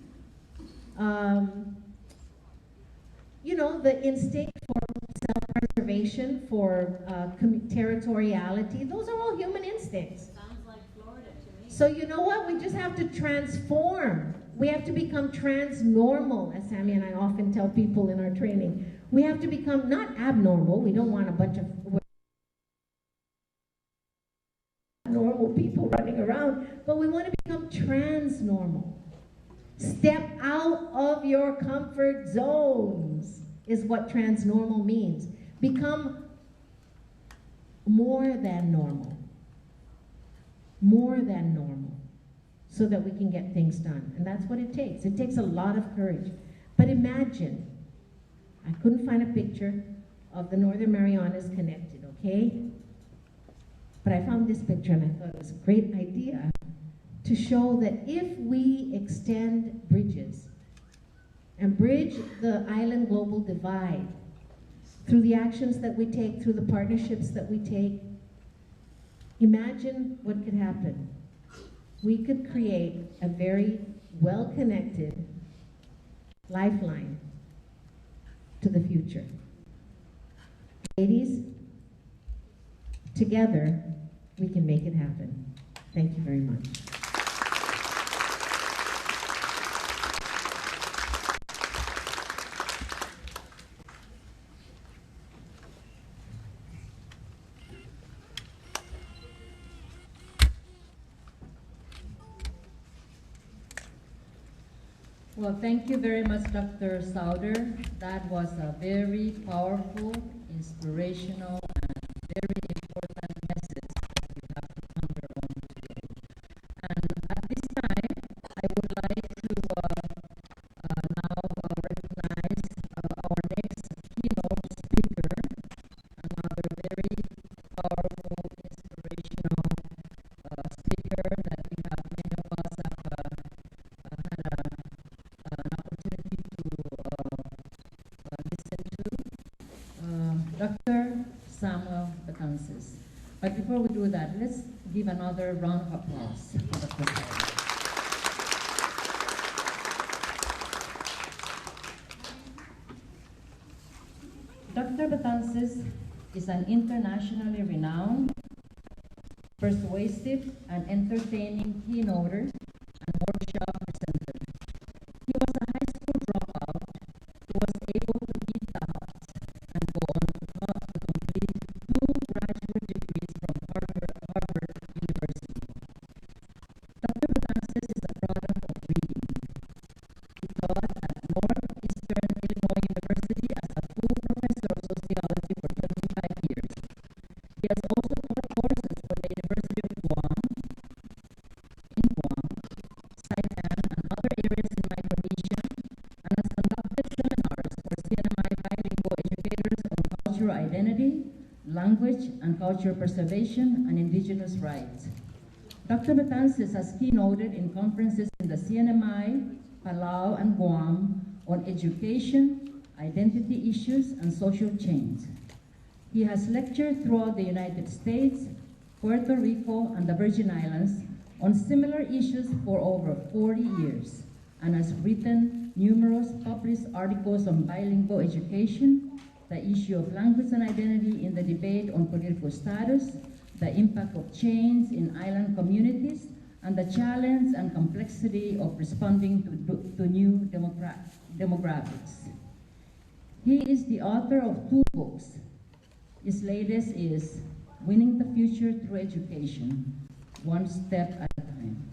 You know, the instinct for self-preservation, for territoriality. Those are all human instincts. Sounds like Florida to me. So you know what? We just have to transform. We have to become trans-normal, as Sammy and I often tell people in our training. We have to become not abnormal. We don't want a bunch of normal people running around. we want to become trans-normal. Step out of your comfort zones is what trans-normal means. Become more than normal. More than normal. So that we can get things done. And that's what it takes. It takes a lot of courage. But imagine, I couldn't find a picture of the Northern Marianas connected, okay? But I found this picture and I thought it was a great idea to show that if we extend bridges and bridge the island global divide through the actions that we take, through the partnerships that we take, imagine what could happen. We could create a very well-connected lifeline to the future. Ladies, together, we can make it happen. Thank you very much. Well, thank you very much, Dr. Sauder. That was a very powerful, inspirational, and very important message that we have to ponder on today. And at this time, I would like to now recognize our next keynote speaker, another very powerful, inspirational speaker that we have many of us have had an opportunity to listen to, Dr. Samuel Betances. But before we do that, let's give another round of applause for Dr. Samuel. Dr. Betances is an internationally renowned, persuasive, and entertaining keynoter and workshop presenter. He was a high school dropout who was able to beat the odds and go on to complete 2 graduate degrees from Harvard University. Dr. Betances is a product of reading. He taught at Northeastern Illinois University as a full professor of sociology for 25 years. He has also taught courses for the University of Guam, in Guam, Saipan, and other areas in Micronesia, and has conducted seminars for CNMI bilingual educators on cultural identity, language and culture preservation, and indigenous rights. Dr. Betances has keynoted in conferences in the CNMI, Palau, and Guam on education, identity issues, and social change. He has lectured throughout the United States, Puerto Rico, and the Virgin Islands on similar issues for over 40 years, and has written numerous published articles on bilingual education, the issue of language and identity in the debate on political status, the impact of change in island communities, and the challenge and complexity of responding to new demographics. He is the author of 2 books. His latest is Winning the Future Through Education, One Step at a Time.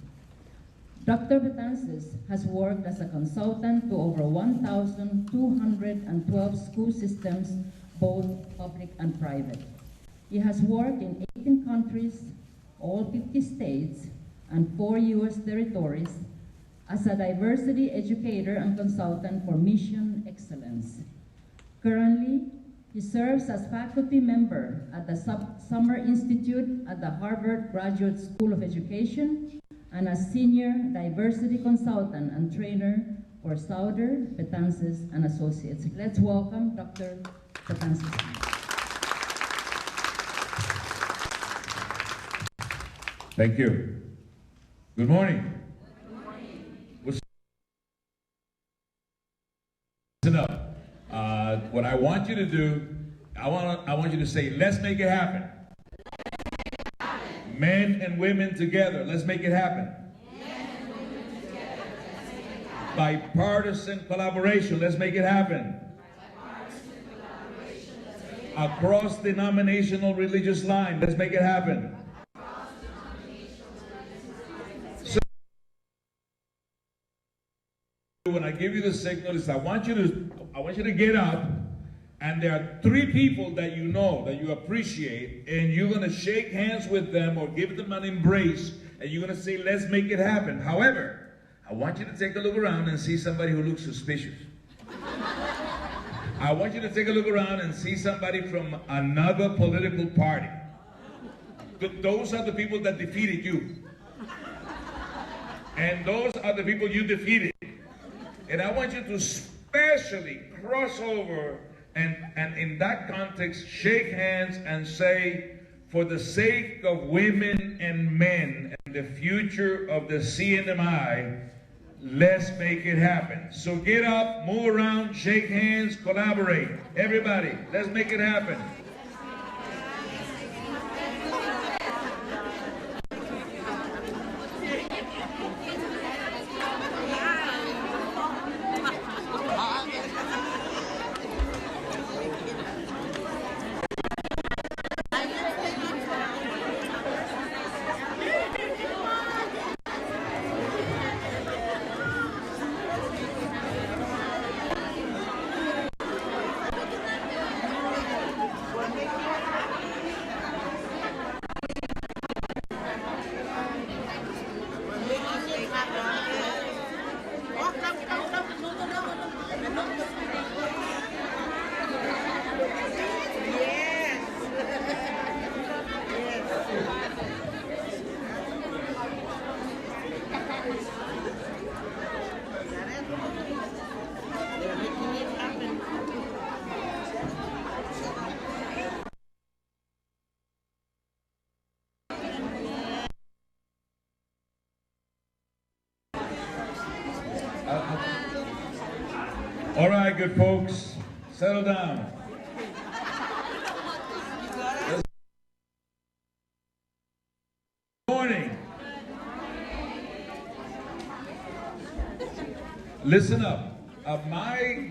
Dr. Betances has worked as a consultant to over 1,212 school systems, both public and private. He has worked in 18 countries, all 50 states, and 4 U.S. territories as a diversity educator and consultant for Mission Excellence. Currently, he serves as faculty member at the Summer Institute at the Harvard Graduate School of Education and as senior diversity consultant and trainer for Sauder, Betances, and Associates. Let's welcome Dr. Betances. Thank you. Good morning. Good morning. Listen up. What I want you to do, I want you to say, let's make it happen. Men and women together, let's make it happen. Bipartisan collaboration, let's make it happen. Across denominational religious line, let's make it happen. when I give you the signal is I want you to get up, and there are 3 people that you know, that you appreciate, and you're going to shake hands with them or give them an embrace, and you're going to say, let's make it happen. However, I want you to take a look around and see somebody who looks suspicious. I want you to take a look around and see somebody from another political party. Those are the people that defeated you. And those are the people you defeated. And I want you to especially cross over and in that context, shake hands and say, for the sake of women and men and the future of the CNMI, let's make it happen. So get up, move around, shake hands, collaborate. Everybody, let's make it happen. All right, good folks, settle down. Good morning. Listen up. My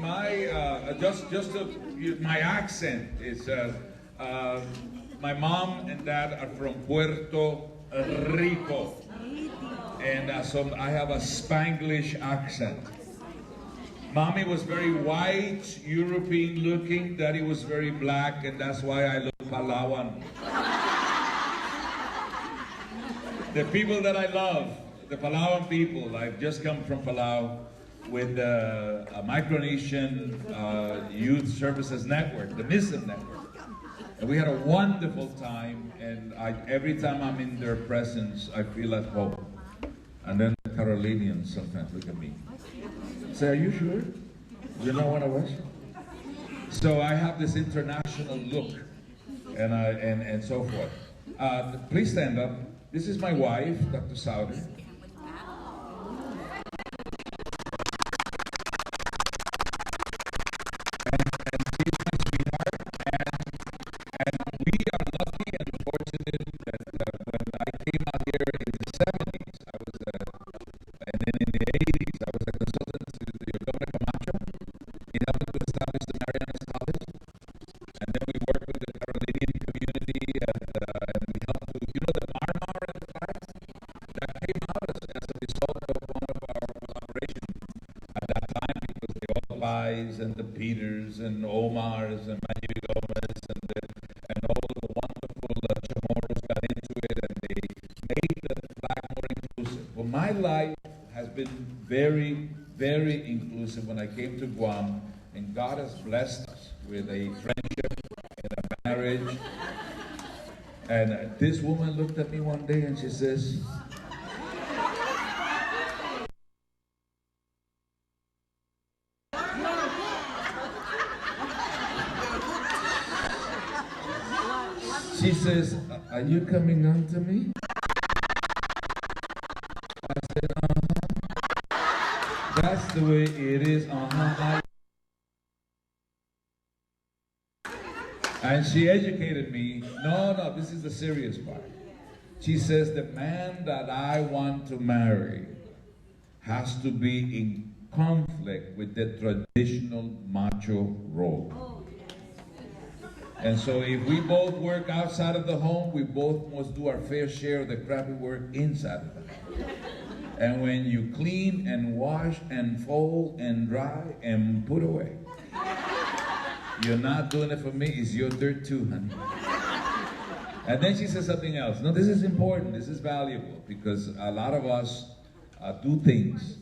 accent is. My mom and dad are from Puerto Rico, and so I have a Spanglish accent. Mommy was very white, European looking. Daddy was very black, and that's why I look Palawan. The people that I love, the Palawan people, I've just come from Palau with a Micronesian Youth Services Network, the MISM network. And we had a wonderful time, and every time I'm in their presence, I feel at home. And then the Carolinians sometimes look at me. Say, are you sure? You know what I was? So I have this international look, and so forth. Please stand up. This is my wife, Dr. Sauder. And she's my sweetheart, and we are lucky and fortunate that when I came out here in the 70s, and then in the 80s, I was a consultant to the Governor Camacho. He helped to establish the Marianas College, and then we worked with the Carolinian community, and we helped to, the Marmar enterprise that came out as a result of one of our collaborations at that time, because the Opais and the Peters and Omars and Manny Gomez and all the wonderful Chamorros got into it, and they made the flag more inclusive. Well, my life has been very, very inclusive when I came to Guam, and God has blessed us with a friendship and a marriage. And this woman looked at me one day and she says, are you coming on to me? I said, that's the way it is, And she educated me. No, this is the serious part. She says, the man that I want to marry has to be in conflict with the traditional macho role. And so if we both work outside of the home, we both must do our fair share of the crappy work inside of the home. And when you clean and wash and fold and dry and put away, you're not doing it for me, it's your dirt too, honey. And then she says something else. No, this is important, this is valuable, because a lot of us do things.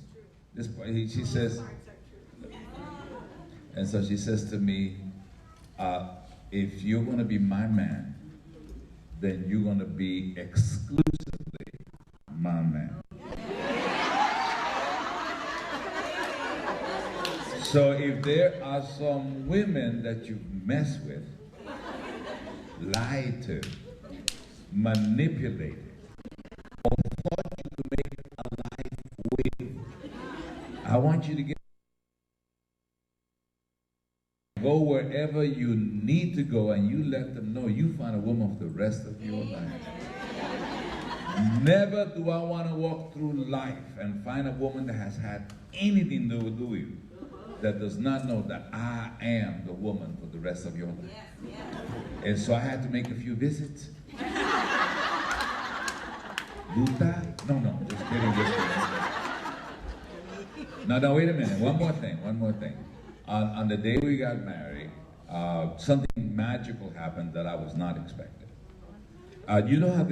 She says, and so she says to me, if you're going to be my man, then you're going to be exclusively my man. So if there are some women that you've messed with, lied to, manipulated, or thought you could make a life with, I want you to go wherever you need to go, and you let them know you find a woman for the rest of your life. Never do I want to walk through life and find a woman that has had anything to do with you that does not know that I am the woman for the rest of your life. And so I had to make a few visits. No, just kidding. No, wait a minute. One more thing. On the day we got married, something magical happened that I was not expecting. You know how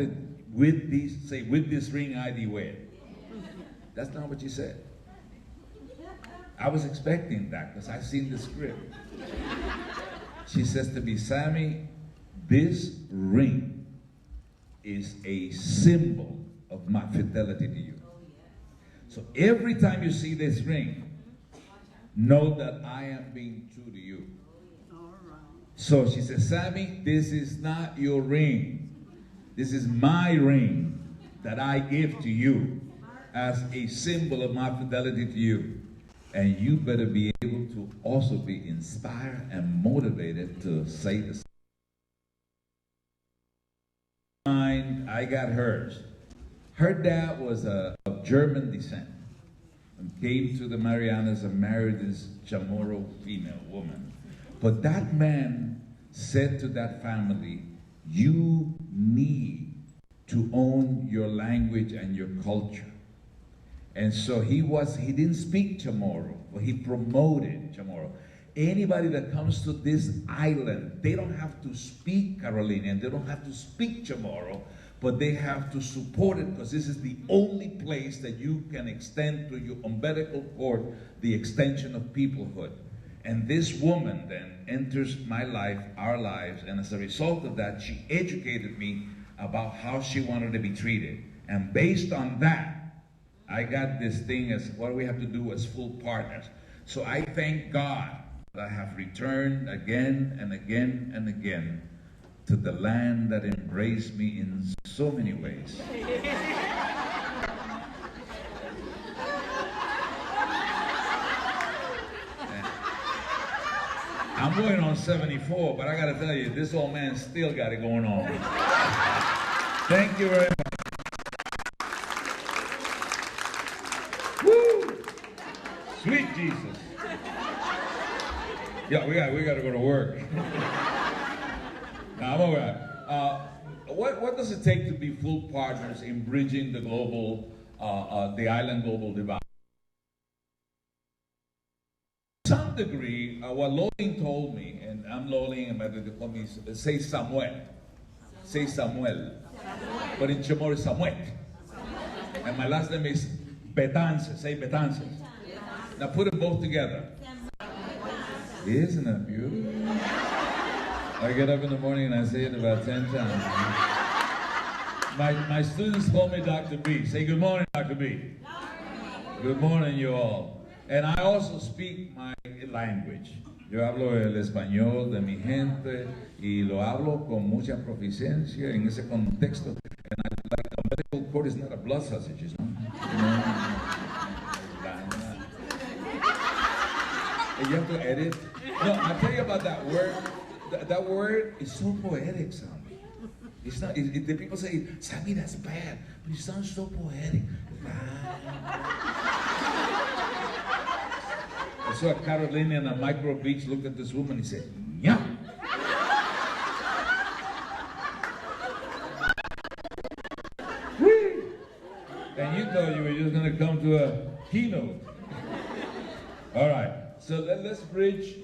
with this ring I thee wed? That's not what you said. I was expecting that because I've seen the script. She says to me, Sammy, this ring is a symbol of my fidelity to you. So every time you see this ring, know that I am being true to you. So she says, Sammy, this is not your ring. This is my ring that I give to you as a symbol of my fidelity to you. And you better be able to also be inspired and motivated to say the same. I got hers. Her dad was of German descent and came to the Marianas and married this Chamorro female woman. But that man said to that family, you need to own your language and your culture. And so he didn't speak Chamorro, but he promoted Chamorro. Anybody that comes to this island, they don't have to speak Carolinian, they don't have to speak Chamorro, but they have to support it because this is the only place that you can extend to your umbilical cord the extension of peoplehood. And this woman then enters my life, our lives, and as a result of that, she educated me about how she wanted to be treated. And based on that, I got this thing as what we have to do as full partners. So I thank God that I have returned again and again and again to the land that embraced me in so many ways. I'm going on 74, but I gotta tell you, this old man still got it going on. Thank you very much. Sweet Jesus. Yeah, we got to go to work. Now, I'm all right. What does it take to be full partners in bridging the global, the island global divide? To some degree, what Loling told me, and I'm Loling, and they call me, say Samuel. Say Samuel. But in Chamorro, Samuel. And my last name is Betances. Say Betances. Now put them both together. Isn't that beautiful? I get up in the morning and I say it about 10 times. My students call me Dr. B. Say good morning, Dr. B. Good morning, you all. And I also speak my language. Yo hablo el español de mi gente y lo hablo con mucha proficiencia en ese contexto. And I like a medical cord is not a blood sausage, you know? And you have to edit. No, I'll tell you about that word. That word is so poetic, Sammy. It's not. The people say, Sammy, that's bad, but you sound so poetic. I saw a Carolinian on Micro Beach looked at this woman. He said, "Yeah." And you thought you were just gonna the keynote. All right. So let's bridge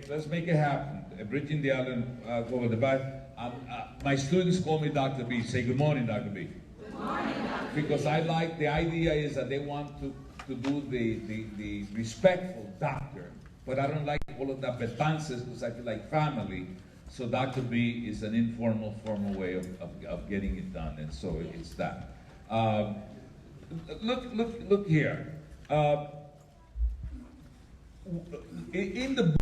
let's make it happen. Bridging the island over the back. My students call me Dr. B. Say good morning, Dr. B. Good morning, Dr. B. Because I like, the idea is that they want to do the respectful doctor, but I don't like all of that betances because I feel like family. So Dr. B is an informal, formal way of getting it done, and so it's that. Look here. In the book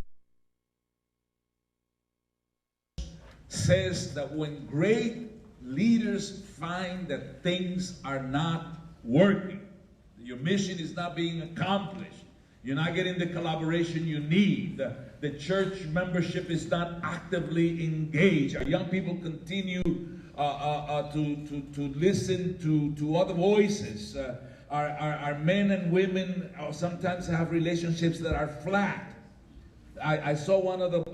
says that when great leaders find that things are not working, your mission is not being accomplished, you're not getting the collaboration you need, the church membership is not actively engaged, our young people continue to listen to other voices, our men and women sometimes have relationships that are flat. I saw one of the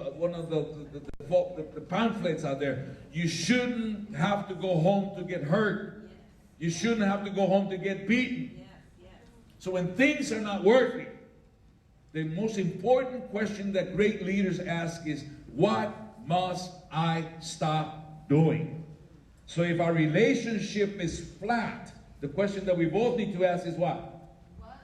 pamphlets out there. You shouldn't have to go home to get hurt. You shouldn't have to go home to get beaten. So when things are not working, the most important question that great leaders ask is, what must I stop doing? So if our relationship is flat, the question that we both need to ask is what?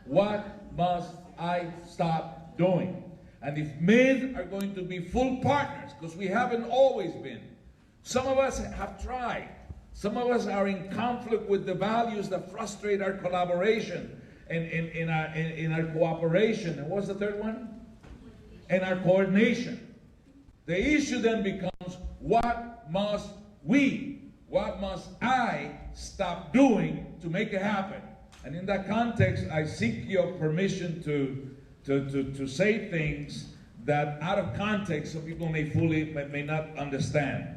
What must I stop doing? And if men are going to be full partners, because we haven't always been, some of us have tried. Some of us are in conflict with the values that frustrate our collaboration and in our cooperation. And what's the third one? And our coordination. The issue then becomes, what must I stop doing to make it happen? And in that context, I seek your permission to say things that out of context some people may not understand.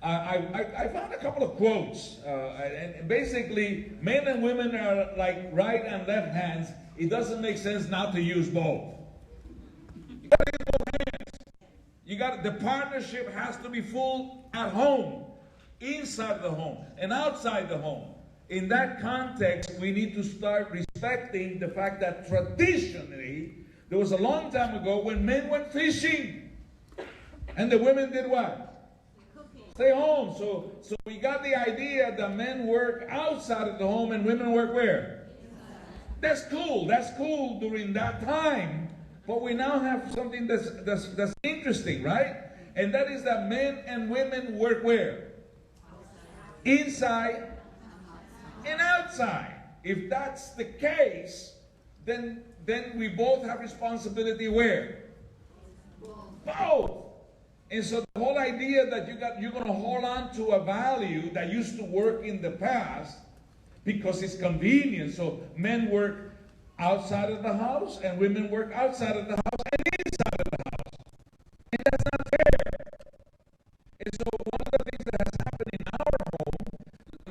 I found a couple of quotes, and basically men and women are like right and left hands. It doesn't make sense not to use both. You got to use both hands. The partnership has to be full at home, inside the home and outside the home. In that context, we need to start respecting the fact that traditionally, there was a long time ago when men went fishing and the women did what? Stay home. So we got the idea that men work outside of the home and women work where? That's cool. That's cool during that time. But we now have something that's interesting, right? And that is that men and women work where? Inside and outside. If that's the case, then we both have responsibility where? Both. And so the whole idea that you're going to hold on to a value that used to work in the past because it's convenient. So men work outside of the house and women work outside of the house and inside of the house. And that's not fair. And so one of the things that has happened in our home,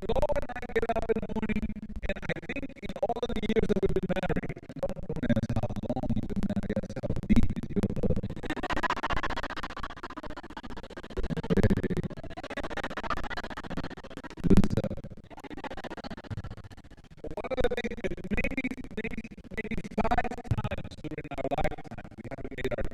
Lo and I get up in the morning, and I think in all of the years that we've been married, don't ask how long you've been married, ask how deep is your love. Good stuff. But one of the things that maybe 5 times during our lifetime we haven't made our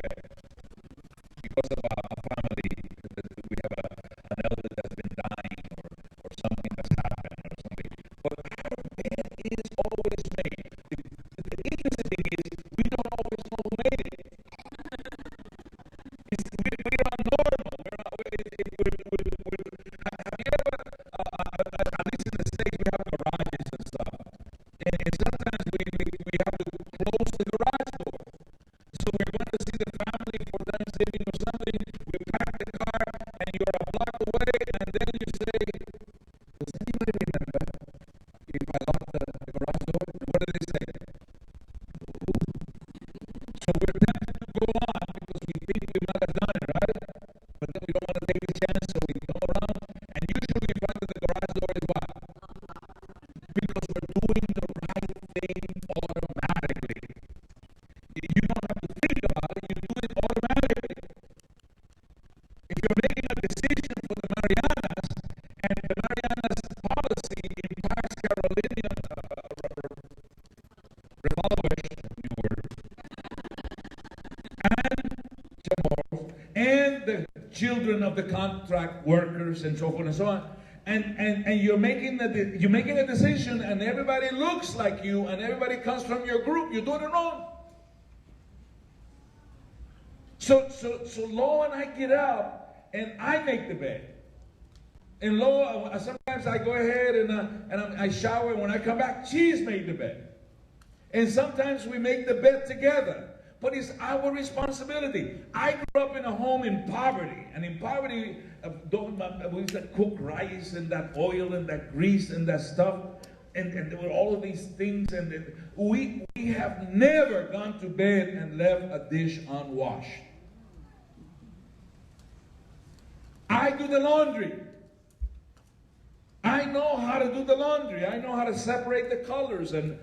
and the children of the contract workers and so forth and so on. And you're making a decision, and everybody looks like you, and everybody comes from your group. You're doing it wrong. So Lo and I get up, and I make the bed. And Lo, sometimes I go ahead and I shower, and when I come back, she's made the bed. And sometimes we make the bed together. But it's our responsibility. I grew up in a home in poverty. And in poverty, we used to cook rice and that oil and that grease and that stuff. And there were all of these things. And we have never gone to bed and left a dish unwashed. I do the laundry. I know how to do the laundry. I know how to separate the colors and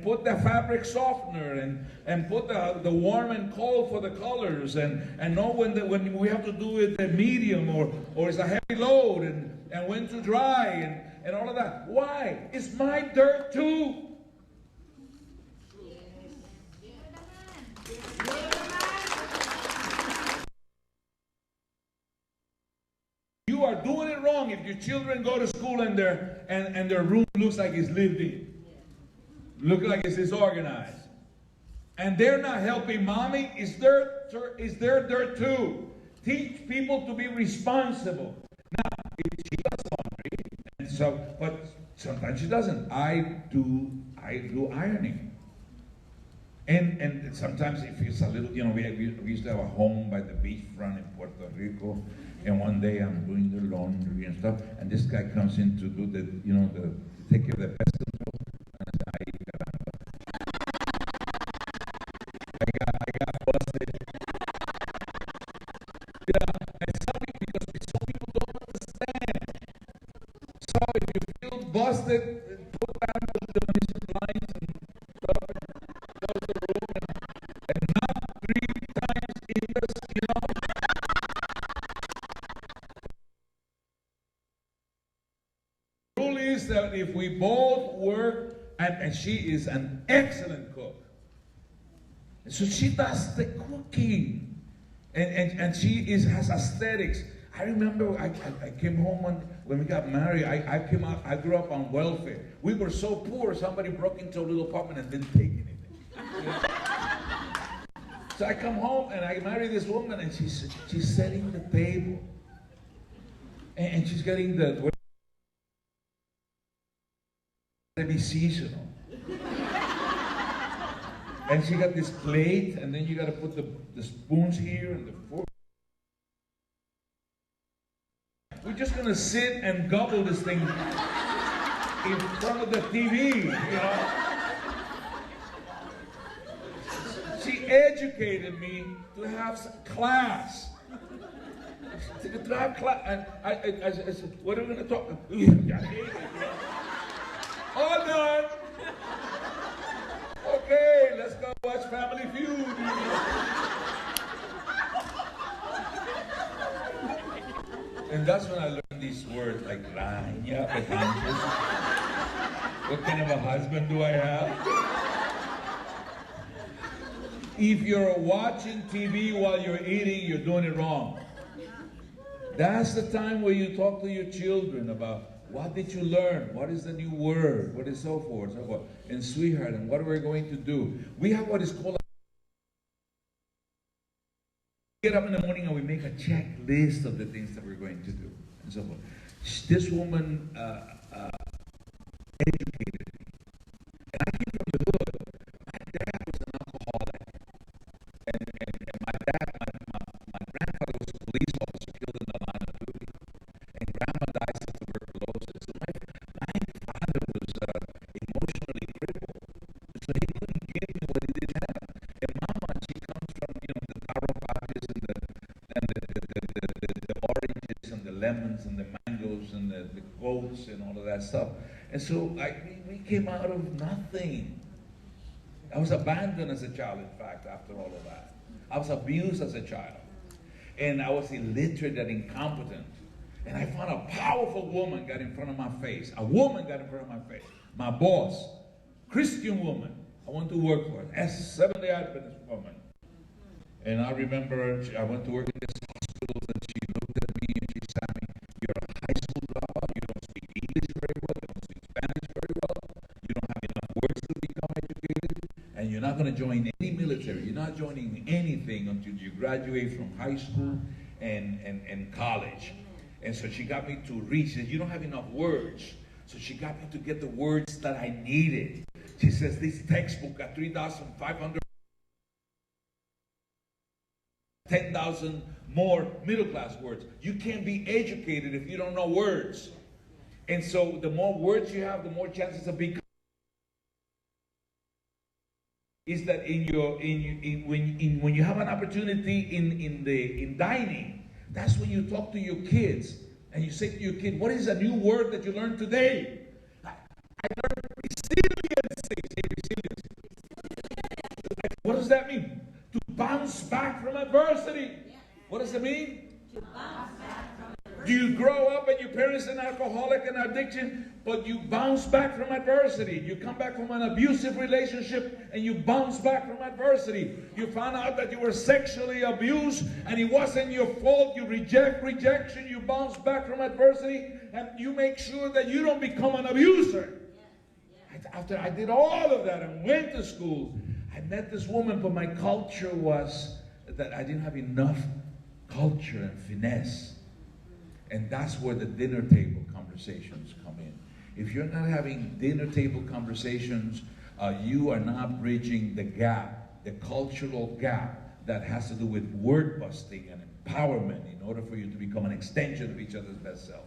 put the fabric softener and put the warm and cold for the colors and know when we have to do it a medium or it's a heavy load and when to dry and all of that. Why? It's my dirt too. You are doing it wrong if your children go to school and their room looks like it's lived in. Look like it's disorganized. And they're not helping mommy. It's their dirt too. Teach people to be responsible. Now, she does laundry, but sometimes she doesn't. I do ironing. And sometimes it feels a little, we used to have a home by the beachfront in Puerto Rico, and one day I'm doing the laundry and stuff, and this guy comes in to do to take care of the pest control. I got busted. Yeah, and some people don't understand. So if you feel busted, put down the domestic lines and stuff and close the room and knock 3 times in the, The rule is that if we both work, and she is an excellent cook. So she does the cooking, and she has aesthetics. I remember I came home when we got married. I grew up on welfare. We were so poor. Somebody broke into a little apartment and didn't take anything. So I come home and I marry this woman, and she's setting the table, and she's getting to be seasonal. And she got this plate, and then you got to put the spoons here and the fork. We're just going to sit and gobble this thing in front of the TV, She educated me to have some class. To have class. And I said, what are we going to talk about? All done. Okay, let's go watch Family Feud. And that's when I learned these words like raña, petantes. What kind of a husband do I have? If you're watching TV while you're eating, you're doing it wrong. That's the time where you talk to your children about what did you learn? What is the new word? What is so forth, so forth. And sweetheart, and what are we going to do? We have what is called get up in the morning and we make a checklist of the things that we're going to do, and so forth. This woman educated me. And I came from the hood. My dad was an alcoholic. And my grandfather was a police officer killed in the line of duty. And grandma died of tuberculosis. So my father was emotionally crippled. So he couldn't give me what he didn't have. And mama, she comes from, the taro patches and the oranges and the lemons and the mangoes and the goats and all of that stuff. And so we came out of nothing. I was abandoned as a child, in fact, after all of that. I was abused as a child. And I was illiterate and incompetent. And I found a powerful woman got in front of my face. A woman got in front of my face. My boss, Christian woman, I went to work for her. Seventh-day Adventist woman. And I remember I went to work in this hospital, and she looked at me and she said, "You're a high school dropout. You don't speak English very well. You don't speak Spanish very well. You don't have enough words to become educated. And you're not going to join any military. You're not joining anything until you graduate from high school and college." And so she got me to read. She said, "You don't have enough words." So she got me to get the words that I needed. She says, "This textbook got 3,500, 10,000 more middle class words. You can't be educated if you don't know words. And so the more words you have, the more chances of becoming." Is that when you have an opportunity in dining, that's when you talk to your kids and you say to your kid, "What is a new word that you learned today?" I learned resiliency. Say resiliency. What does that mean? To bounce back from adversity. What does it mean? To bounce back from adversity. Do you grow up and your parents are an alcoholic and addiction, but you bounce back from adversity? You come back from an abusive relationship and you bounce back from adversity. You found out that you were sexually abused and it wasn't your fault. You reject rejection. You bounce back from adversity and you make sure that you don't become an abuser. After I did all of that and went to school, I met this woman, but my culture was that I didn't have enough culture and finesse. And that's where the dinner table conversations come in. If you're not having dinner table conversations, you are not bridging the gap, the cultural gap that has to do with word busting and empowerment in order for you to become an extension of each other's best self.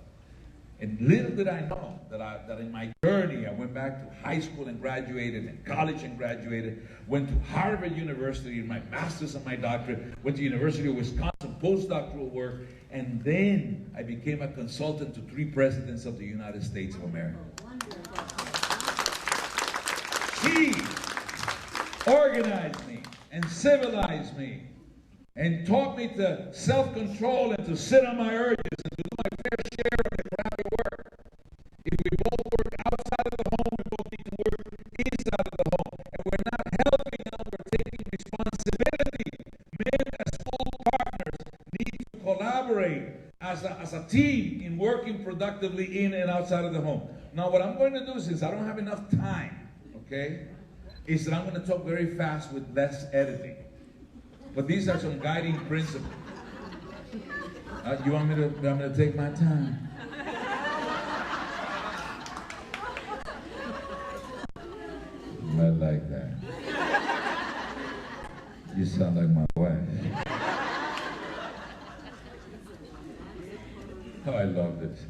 And little did I know that in my journey, I went back to high school and graduated, and college and graduated, went to Harvard University in my master's and my doctorate, went to University of Wisconsin, postdoctoral work, and then I became a consultant to 3 presidents of the United States of America. She organized me and civilized me and taught me to self-control and to sit on my urges and to do my fair share of the crappy work. If we both work outside of the home, we both need to work inside of the home. And we're not helping them, we're taking responsibility. Men as full partners need to collaborate as a team in working productively in and outside of the home. Now what I'm going to do, since I don't have enough time, okay, is that I'm going to talk very fast with less editing. But these are some guiding principles. You want me to take my time? I like that. You sound like my wife. Oh, I love this.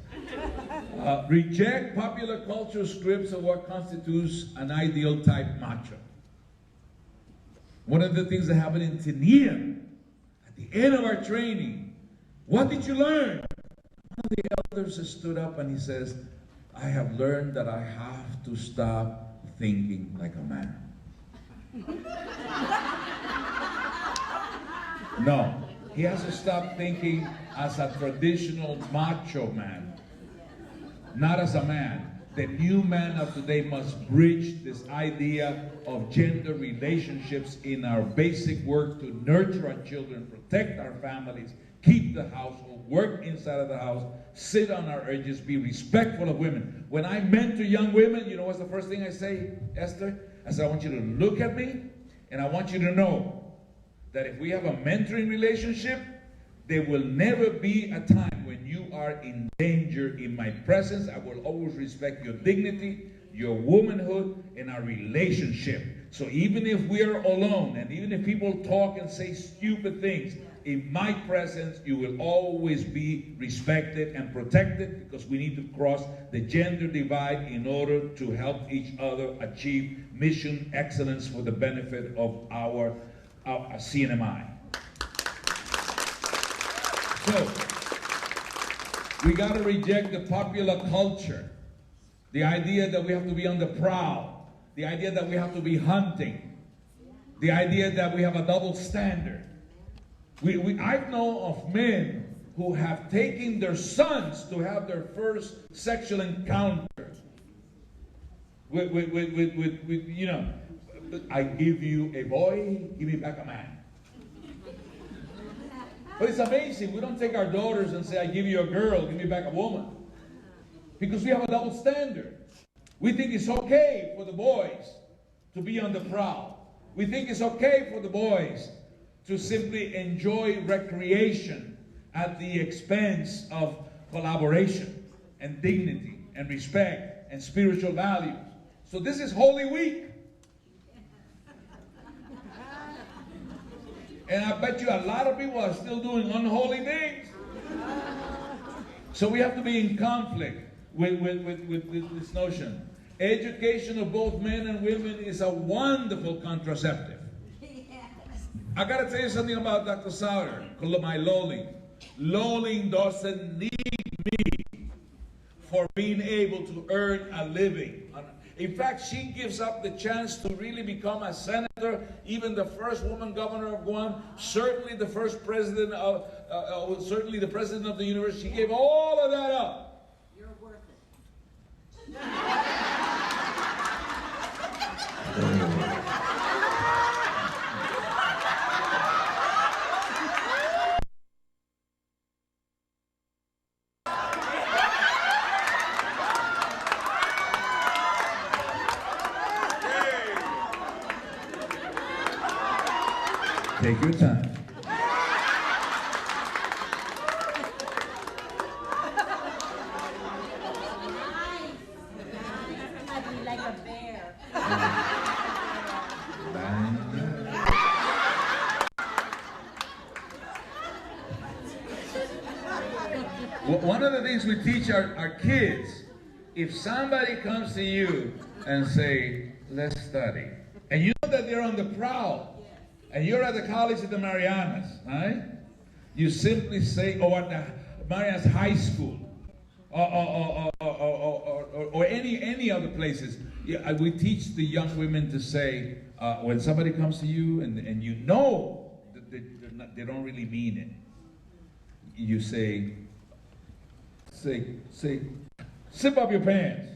Reject popular culture scripts of what constitutes an ideal type macho. One of the things that happened in Tenia, at the end of our training, what did you learn? One of the elders stood up and he says, "I have learned that I have to stop thinking like a man." No, he has to stop thinking as a traditional macho man, not as a man. The new man of today must bridge this idea of gender relationships in our basic work to nurture our children, protect our families, keep the household, work inside of the house, sit on our urges, be respectful of women. When I mentor young women, you know what's the first thing I say, Esther? I say, I want you to look at me, and I want you to know that if we have a mentoring relationship, there will never be a time when you are in danger in my presence. I will always respect your dignity, your womanhood, and our relationship. So even if we are alone, and even if people talk and say stupid things, in my presence, you will always be respected and protected, because we need to cross the gender divide in order to help each other achieve mission excellence for the benefit of our CNMI. So, we got to reject the popular culture, the idea that we have to be on the prowl, the idea that we have to be hunting, the idea that we have a double standard. I know of men who have taken their sons to have their first sexual encounter with I give you a boy, give me back a man. But it's amazing. We don't take our daughters and say, I give you a girl, give me back a woman. Because we have a double standard. We think it's okay for the boys to be on the prowl. We think it's okay for the boys to simply enjoy recreation at the expense of collaboration and dignity and respect and spiritual values. So this is Holy Week. And I bet you a lot of people are still doing unholy things. So we have to be in conflict with this notion. Education of both men and women is a wonderful contraceptive. I got to tell you something about Dr. Sauter, my Loling. Loling doesn't need me for being able to earn a living. In fact, she gives up the chance to really become a senator, even the first woman governor of Guam, certainly the first president of, certainly the president of the university. She gave all of that up. You're worth it. Take your time. Like a bear. One of the things we teach our kids, if somebody comes to you and say, let's study, and you know that they're on the prowl, and you're at the College of the Marianas, right? You simply say, or at the Marianas High School, or any other places. Yeah, we teach the young women to say, when somebody comes to you and you know that they don't really mean it, you say, zip up your pants.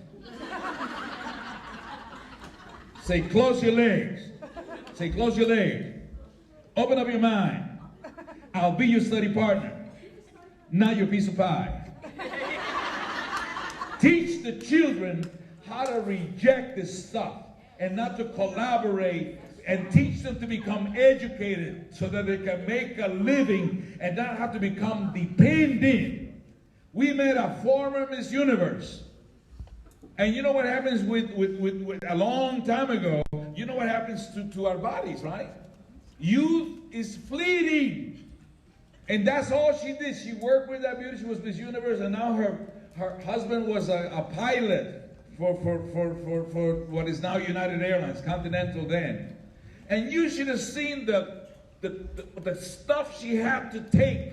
Say, close your legs. Say, close your legs. Open up your mind. I'll be your study partner, not your piece of pie. Teach the children how to reject this stuff and not to collaborate, and teach them to become educated so that they can make a living and not have to become dependent. We met a former Miss Universe. And you know what happens with a long time ago, you know what happens to our bodies, right? Youth is fleeting. And that's all she did. She worked with that beauty. She was Miss Universe, and now her husband was a pilot for what is now United Airlines, Continental then. And you should have seen the stuff she had to take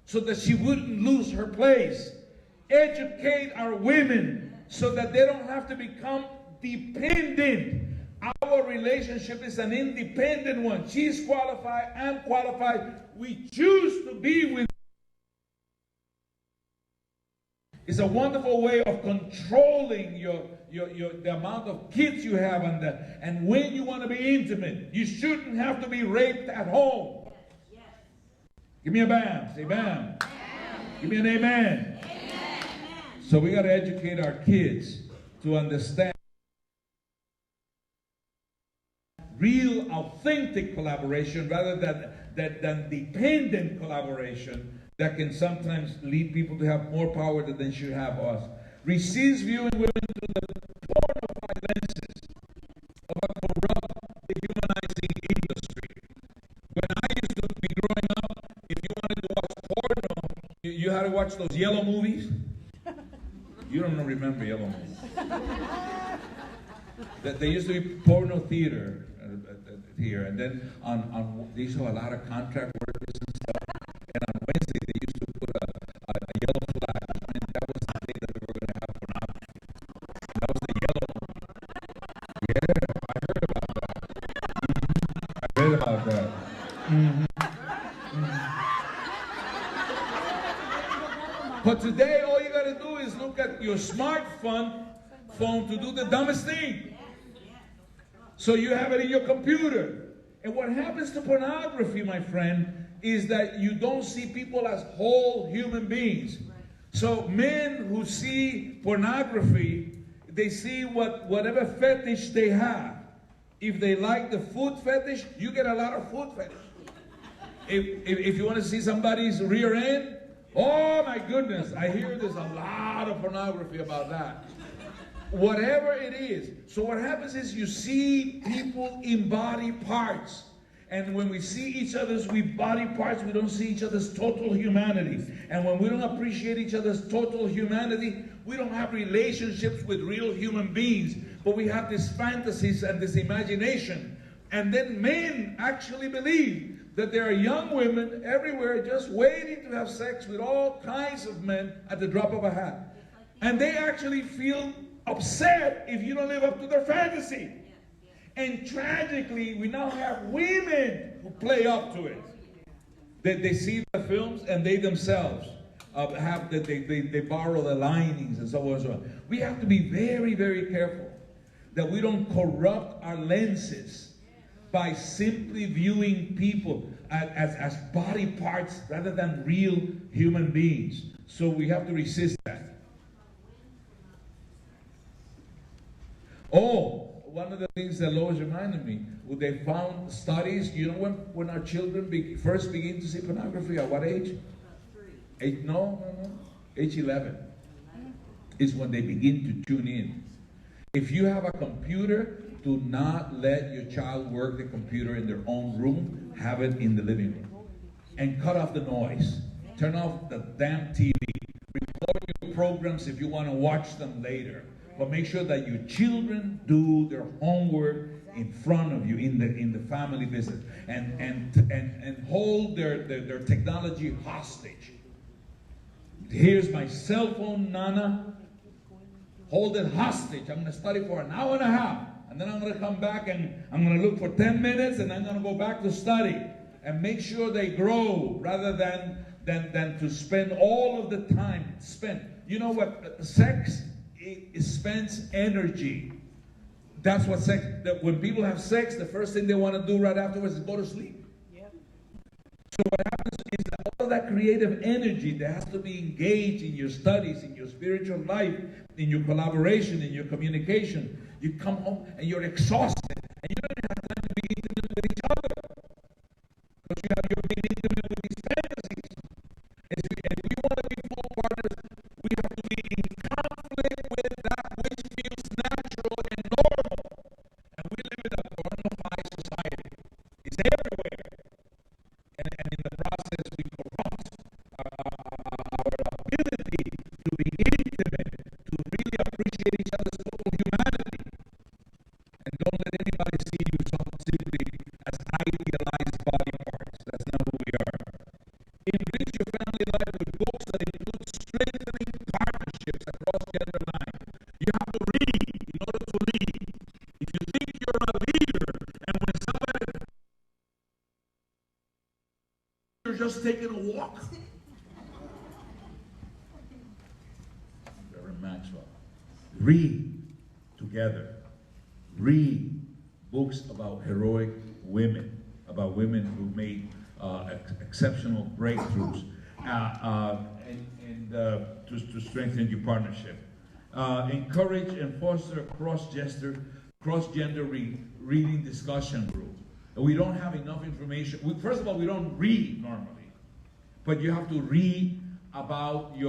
so that she wouldn't lose her place. Educate our women so that they don't have to become dependent. Our relationship is an independent one. She's qualified, I'm qualified. We choose to be with. It's a wonderful way of controlling the amount of kids you have and when you want to be intimate. You shouldn't have to be raped at home. Yes. Give me a bam. Say bam. Bam. Give me an amen. Amen. So we got to educate our kids to understand real, authentic collaboration rather than dependent collaboration that can sometimes lead people to have more power than they should have us. Receives viewing women through the pornified lenses of a corrupt, dehumanizing industry. When I used to be growing up, if you wanted to watch porno, you had to watch those yellow movies. You don't remember yellow movies. That there used to be porno theater here, and then they used to have a lot of contract workers and stuff. And on Wednesday they used to put a yellow flag, and that was the day that we were going to have pornography. That was the yellow movie. Yeah, I heard about that. I read about that. But today, all you got to do is look at your smartphone to do the dumbest thing. So So you have it in your computer. And what happens to pornography, my friend, is that you don't see people as whole human beings. So men who see pornography, they see whatever fetish they have. If they like the food fetish, you get a lot of food fetish. If you want to see somebody's rear end, oh my goodness, I hear there's a lot of pornography about that. Whatever it is. So what happens is you see people in body parts. And when we see each other's body parts, we don't see each other's total humanity. And when we don't appreciate each other's total humanity, we don't have relationships with real human beings. But we have these fantasies and this imagination. And then men actually believe that there are young women everywhere just waiting to have sex with all kinds of men at the drop of a hat. And they actually feel upset if you don't live up to their fantasy. And tragically, we now have women who play up to it. They see the films and they themselves they borrow the linings and so on and so on. We have to be very, very careful that we don't corrupt our lenses by simply viewing people as body parts rather than real human beings. So we have to resist that. Oh, one of the things that Lois reminded me, they found studies, you know when our children first begin to see pornography, at what age? 3. No. Age 11 is when they begin to tune in. If you have a computer, do not let your child work the computer in their own room. Have it in the living room. And cut off the noise. Turn off the damn TV. Record your programs if you want to watch them later. But make sure that your children do their homework in front of you in the family visit, and hold their technology hostage. Here's my cell phone, Nana. Hold it hostage. I'm going to study for an hour and a half, and then I'm going to come back and I'm going to look for 10 minutes, and I'm going to go back to study. And make sure they grow rather than to spend all of the time spent. You know what? Sex. It spends energy. That's what sex, that when people have sex, the first thing they want to do right afterwards is go to sleep. Yep. So what happens is that all of that creative energy that has to be engaged in your studies, in your spiritual life, in your collaboration, in your communication, you come home and you're exhausted, and you don't even have time to be intimate with each other. Because you're being intimate with these fantasies. And if we want to be full partners, we have to be in conflict with that which feels natural and normal. And we live in a pornified society. It's everywhere. And in the process, we corrupt our ability to be intimate, to really appreciate each other's total humanity. And don't let anybody see you simply as idealized body parts. That's not who we are. Enrich your family life with books that include strengthening partnerships across gender lines. You have to read in order to lead. If you think you're a leader, and when somebody you're just taking a walk. Reverend Maxwell. Read together. Read books about heroic women, about women who made exceptional breakthroughs, and to strengthen your partnership. Encourage and foster a cross-gender reading discussion group. We don't have enough information. First of all, we don't read normally, but you have to read about your